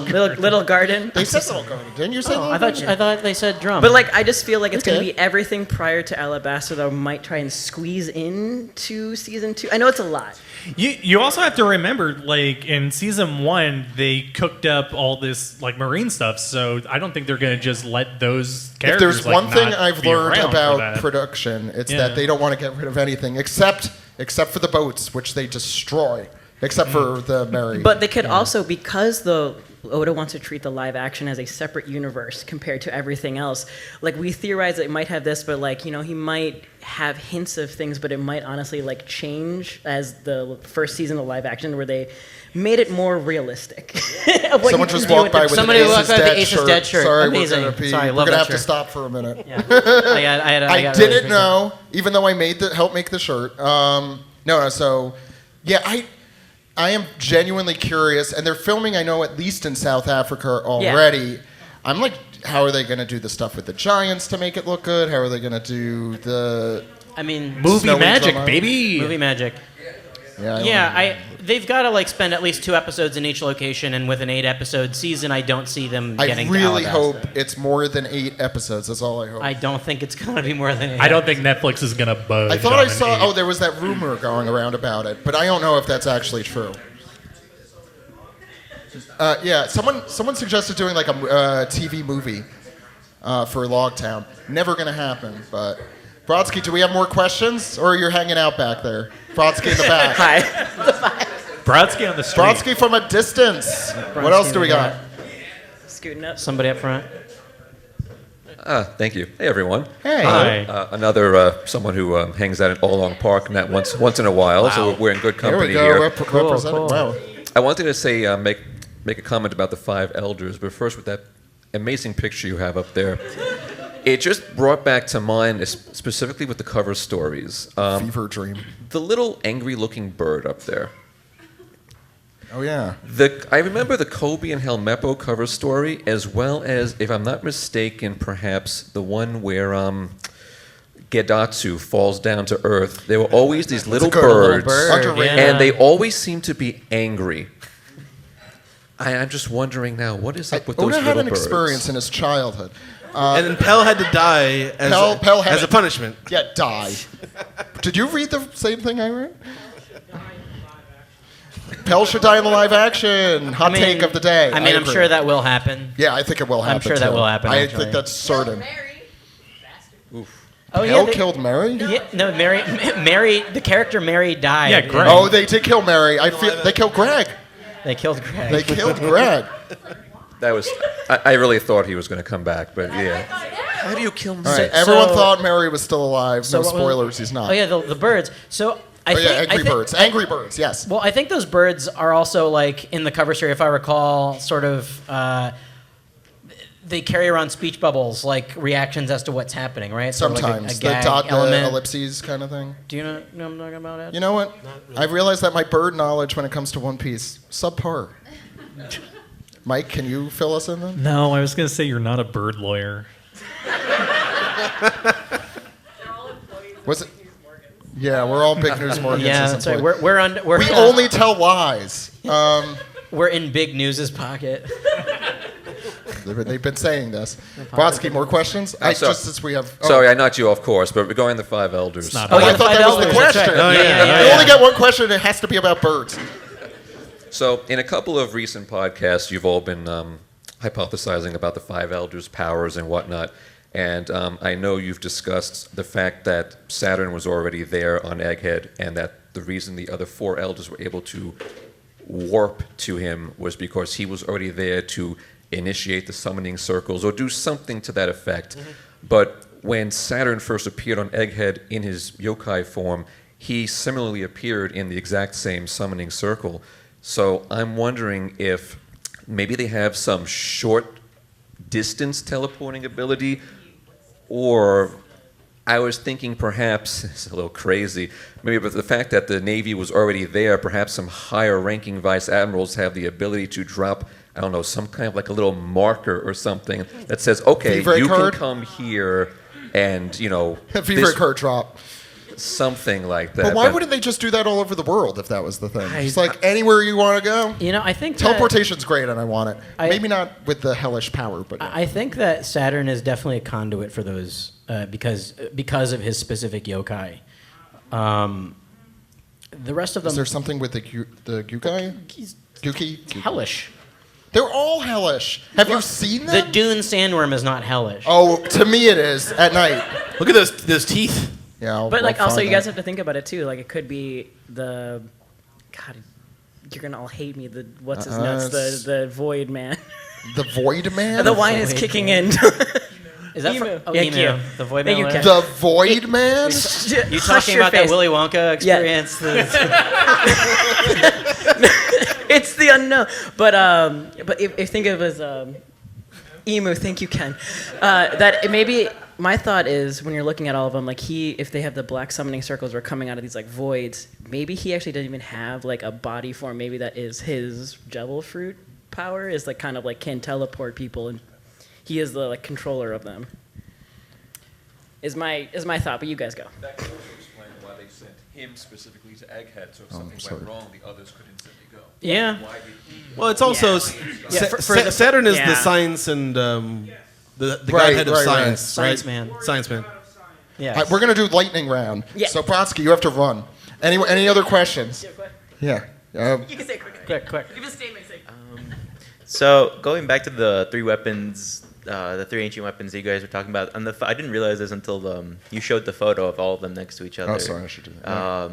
Garden. They said Little Garden. Didn't you say Little I Garden? thought they said Drum. But like, I just feel like it's gonna Okay. be everything prior to Alabasta that I might try and squeeze into season 2. I know it's a lot. You also have to remember, like, in season 1, they cooked up all this, like, marine stuff, so I don't think they're going to just let those If characters, there's like, one thing not I've be learned around for about that. production, it's Yeah. that they don't want to get rid of anything except for the boats, which they destroy, except for the Mary. But they could also, because the Oda wants to treat the live action as a separate universe compared to everything else. Like, we theorize that it might have this, but like, you know, he might have hints of things, but it might honestly like change as the first season of live action, where they made it more realistic. Of what Someone you just can do walked by with Somebody an walked Ace's by with the Dead Ace's shirt. Dead shirt. Sorry, Amazing. we're gonna Sorry, we're love gonna that have to shirt. stop for a minute. I got I really didn't confused. know, even though I helped make the shirt. No. So, yeah, I am genuinely curious, and they're filming, I know, at least in South Africa already. I'm like, how are they going to do the stuff with the giants to make it look good? How are they going to do the I mean, Movie Snowy magic, drama? baby. movie magic. I don't Yeah, know. they've got to like spend at least 2 episodes in each location, and with an 8-episode season, I don't see them I getting. really to hope Alabasta. it's more than 8 episodes. That's all I hope. I don't think it's gonna be more than 8. I don't think Netflix is going to budge. I thought on I an saw. 8. Oh, there was that rumor going around about it, but I don't know if that's actually true. Yeah, someone suggested doing like a TV movie for Logtown. Never gonna happen. But Brodsky, do we have more questions, or you're hanging out back there? Brodsky in the back. Hi. Brodsky on the street. Brodsky from a distance. What else do we got? Scooting up. Somebody up front. Thank you. Hey, everyone. Hey. Hi. Another someone who hangs out at All Along Park, met once in a while, so we're in good Here company we go. here. Representing. cool. Wow. I wanted to say, make a comment about the 5 elders, but first with that amazing picture you have up there. It just brought back to mind, specifically with the cover stories, Fever dream. the little angry-looking bird up there. Oh yeah. I remember the Kobe and Helmeppo cover story, as well as, if I'm not mistaken, perhaps the one where Gedatsu falls down to earth. There were always these little good birds, bird, Underrated. yeah. and they always seem to be angry. I'm just wondering now, what is up with those Oda little had an birds? experience in his childhood. And then Pell had to die as, Pell had as a it. punishment. Yeah, die. Did you read the same thing I read? Pell should die in the live action. Hot take of the day. I mean, I'm agree. sure that will happen. Yeah, I think it will happen. sure that too. will happen, I actually. think that's certain. Oh Pell they- killed Mary? Yeah, no, Mary, the character Mary died. Yeah, Greg. Oh, they did kill Mary. I feel they killed Greg. They killed Greg. They killed Greg. That was. I really thought he was going to come back, but yeah. How do you kill me? All right, So- everyone thought Mary was still alive. So No what was- spoilers, he's not. Oh yeah, the birds. So I Oh, think, yeah, I Angry think- Birds. Angry Birds, yes. Well, I think those birds are also like in the cover story, if I recall, sort of. They carry around speech bubbles, like reactions as to what's happening, right? So like Sometimes. a The gag dot, the element. ellipses kind of thing. Do you know what I'm talking about, Ed? You know what? I've realized that my bird knowledge when it comes to One Piece, subpar. Mike, can you fill us in then? No, I was going to say you're not a bird lawyer. Was it? Yeah, we're all big News Morgans. Yeah, that's right. We're We only tell lies. we're in Big News's pocket. They've been saying this. Brodsky, more questions? Just since we have. Sorry, I knocked you off course, but we're going the 5 elders. It's not I thought that was the question. Oh, yeah. You only get one question. It has to be about birds. So, in a couple of recent podcasts, you've all been hypothesizing about the 5 elders' powers and whatnot. And I know you've discussed the fact that Saturn was already there on Egghead, and that the reason the other 4 elders were able to warp to him was because he was already there to initiate the summoning circles or do something to that effect. But when Saturn first appeared on Egghead in his yokai form, he similarly appeared in the exact same summoning circle. So I'm wondering if maybe they have some short distance teleporting ability, or I was thinking perhaps, it's a little crazy, maybe but the fact that the Navy was already there, perhaps some higher ranking vice admirals have the ability to drop, I don't know, some kind of like a little marker or something that says, okay, Fever you card? can come here and, you know, Fever this- card drop. something like that. But why wouldn't they just do that all over the world if that was the thing? Just like anywhere you want to go. You know, I think Teleportation's great, and I want it. I- Maybe not with the hellish power, but I think that Saturn is definitely a conduit for those because of his specific yokai. The rest of them, is there something with the Gyukai? he's Gyuki? hellish. They're all hellish. Have you seen The them? dune sandworm is not hellish. Oh, to me it is at night. Look at those teeth. Yeah, But like, I'll also, find you guys that. have to think about it too. Like, it could be the, God, you're gonna all hate me. The what's his nuts? it's- The void man. The Void Man. The wine is Void kicking in. Is that Emu. Oh, Thank Emu. you. The void Thank you, man. Ken. The Void Man. You Hush talking your about face. that Willy Wonka experience? It's the unknown. But if think of it as emu, thank you, Ken. That it maybe my thought is when you're looking at all of them, like if they have the black summoning circles are coming out of these like voids, maybe he actually doesn't even have like a body form. Maybe that is his devil fruit power is like kind of like can teleport people, and he is the like controller of them. Is my thought, but you guys go. That could also explain why they sent him specifically to Egghead, so if something sorry. went wrong, the others could instantly go. Yeah. Why did he go? Well, it's also Yeah, Saturn is yeah. the science and the Right, godhead of right, science, Science right? man. Science man. Yeah. We're gonna do lightning round. Yeah. So Brodsky, you have to run. Any other questions? Yeah. You can say it quickly. Quick. Give a statement. Say. So going back to the 3 weapons, the 3 ancient weapons that you guys were talking about, I didn't realize this until you showed the photo of all of them next to each other. Oh, sorry, I should do that.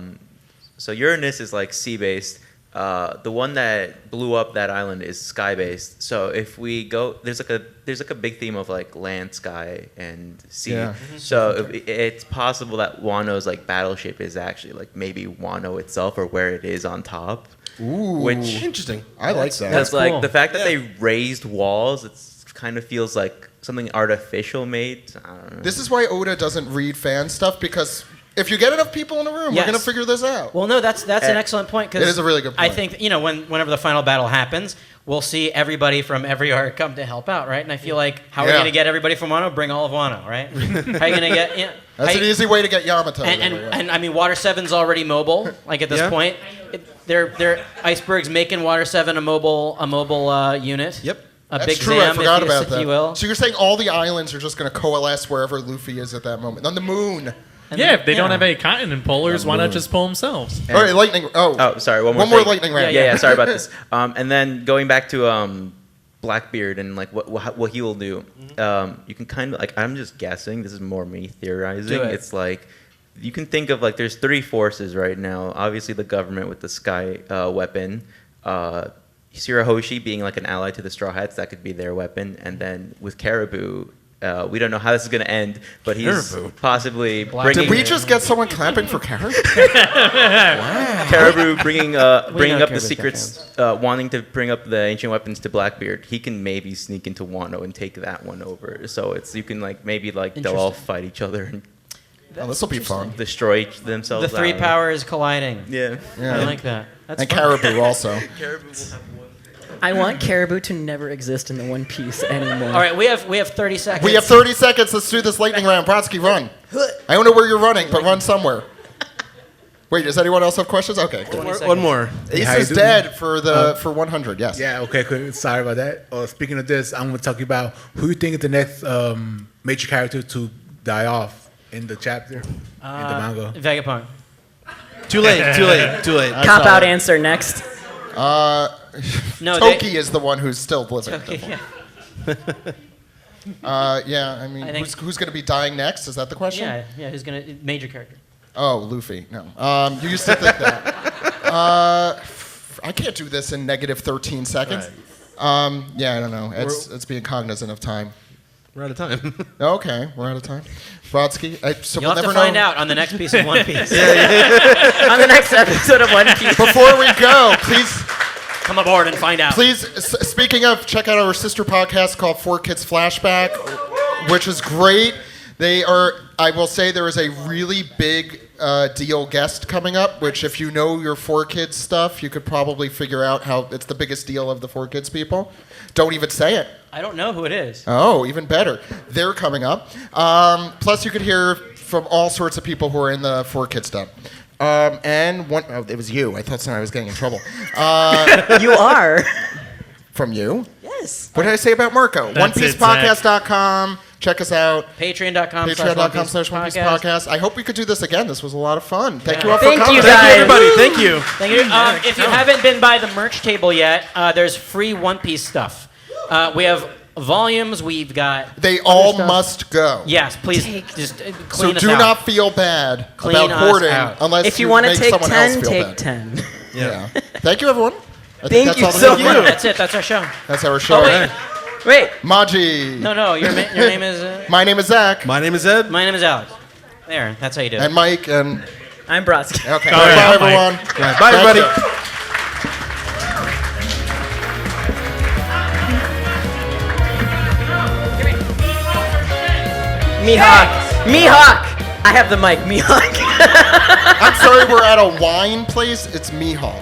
So Uranus is like sea-based. The one that blew up that island is sky-based. So if we go, there's like a big theme of like land, sky, and sea. Yeah. So it's possible that Wano's like battleship is actually like maybe Wano itself or where it is on top. Ooh. Which Interesting. I like that. Because cool. like the fact that they raised walls, it kind of feels like something artificial made. I don't know. This is why Oda doesn't read fan stuff, because if you get enough people in a room, Yes. we're gonna figure this out. Well, no, that's an excellent point. Cause It is a really good I point. think whenever the final battle happens, we'll see everybody from every arc come to help out, right? And I feel like how are Yeah. you going to get everybody from Wano? Bring all of Wano, right? How are you going to get? Yeah, That's an easy way to get Yamato. And I mean, Water 7's already mobile. Like at this Yeah. point, they're Iceberg's making Water 7 a mobile unit. Yep. A That's big true. Zam, I forgot if you, about if that. you will. So you're saying all the islands are just going to coalesce wherever Luffy is at that moment on the moon? And Yeah, then- if they don't have any continent polars, why not just pull themselves? All right, lightning. Oh, sorry. One more. One more thing. lightning round. Yeah. Sorry about this. And then going back to Blackbeard and like what he will do. You can kind of like I'm just guessing. This is more me theorizing. Do it. It's like you can think of like there's 3 forces right now. Obviously, the government with the sky weapon. Shirahoshi being like an ally to the Straw Hats, that could be their weapon. And then with Caribou, we don't know how this is going to end, but he's possibly bringing Did we just get someone clapping for Caribou? Caribou bringing up the Caribou's secrets, wanting to bring up the ancient weapons to Blackbeard. He can maybe sneak into Wano and take that one over. So you can like maybe like they'll all fight each other and Oh, this will be fun. destroy themselves. The I 3 don't know. powers colliding. Yeah. Yeah. I like that. That's And fun. Caribou also. Caribou will have one. I want Caribou to never exist in the One Piece anymore. All right, we have 30 seconds. We have 30 seconds. Let's do this lightning round. Brodsky, run. I don't know where you're running, but run somewhere. Wait, does anyone else have questions? Okay, good. One more. Ace how you is doing? dead for 100. Yes. Yeah, okay, cool. Sorry about that. Speaking of this, I'm going to talk about who you think is the next major character to die off in the chapter, in the manga. Vegapunk. Too late. Cop out answer next. No, Toki is the one who's still living. Toki, yeah. Yeah, I mean, I think- who's going to be dying next? Is that the question? Yeah, who's gonna major character? Oh, Luffy. No. You used to think that. I can't do this in negative 13 seconds. Yeah, I don't know. It's being cognizant of time. We're out of time. Okay, we're out of time. Brodsky, so You'll we'll have to never find know. out on the next piece of One Piece. On the next episode of One Piece. Before we go, please, Come aboard and find out. speaking of, check out our sister podcast called 4Kids Flashback, which is great. I will say there is a really big deal guest coming up, which if you know your 4Kids stuff, you could probably figure out how it's the biggest deal of the 4Kids people. Don't even say it. I don't know who it is. Oh, even better. They're coming up. Plus, you could hear from all sorts of people who are in the 4Kids stuff. It was you. I thought I was getting in trouble. You are. From you? Yes. What did I say about Marco? That's it, OnePiecePodcast.com. Check us out. Patreon.com/OnePiecePodcast. I hope we could do this again. This was a lot of fun. Thank you all for Thank coming. you, Thank guys. you, everybody. Thank you. Thank you. If you haven't been by the merch table yet, there's free One Piece stuff. We have volumes. We've got. They other all stuff. must go. Yes, please. Just So clean us do out. not feel bad Clean about us hoarding out. unless If you want to make take someone else 10, feel take bad. 10. Yeah. Thank you, everyone. I think Thank that's you all the so people. much. That's it. That's our show. That's our show. Oh, Wait. Maji. No. Your name is. My name is Zach. My name is Ed. My name is Alex. There. That's how you do it. And Mike and I'm Brodsky. okay. All right, Bye, I'm Mike. everyone. Bye, everybody. Mihawk. I have the mic. Mihawk. I'm sorry, we're at a wine place. It's Mihawk.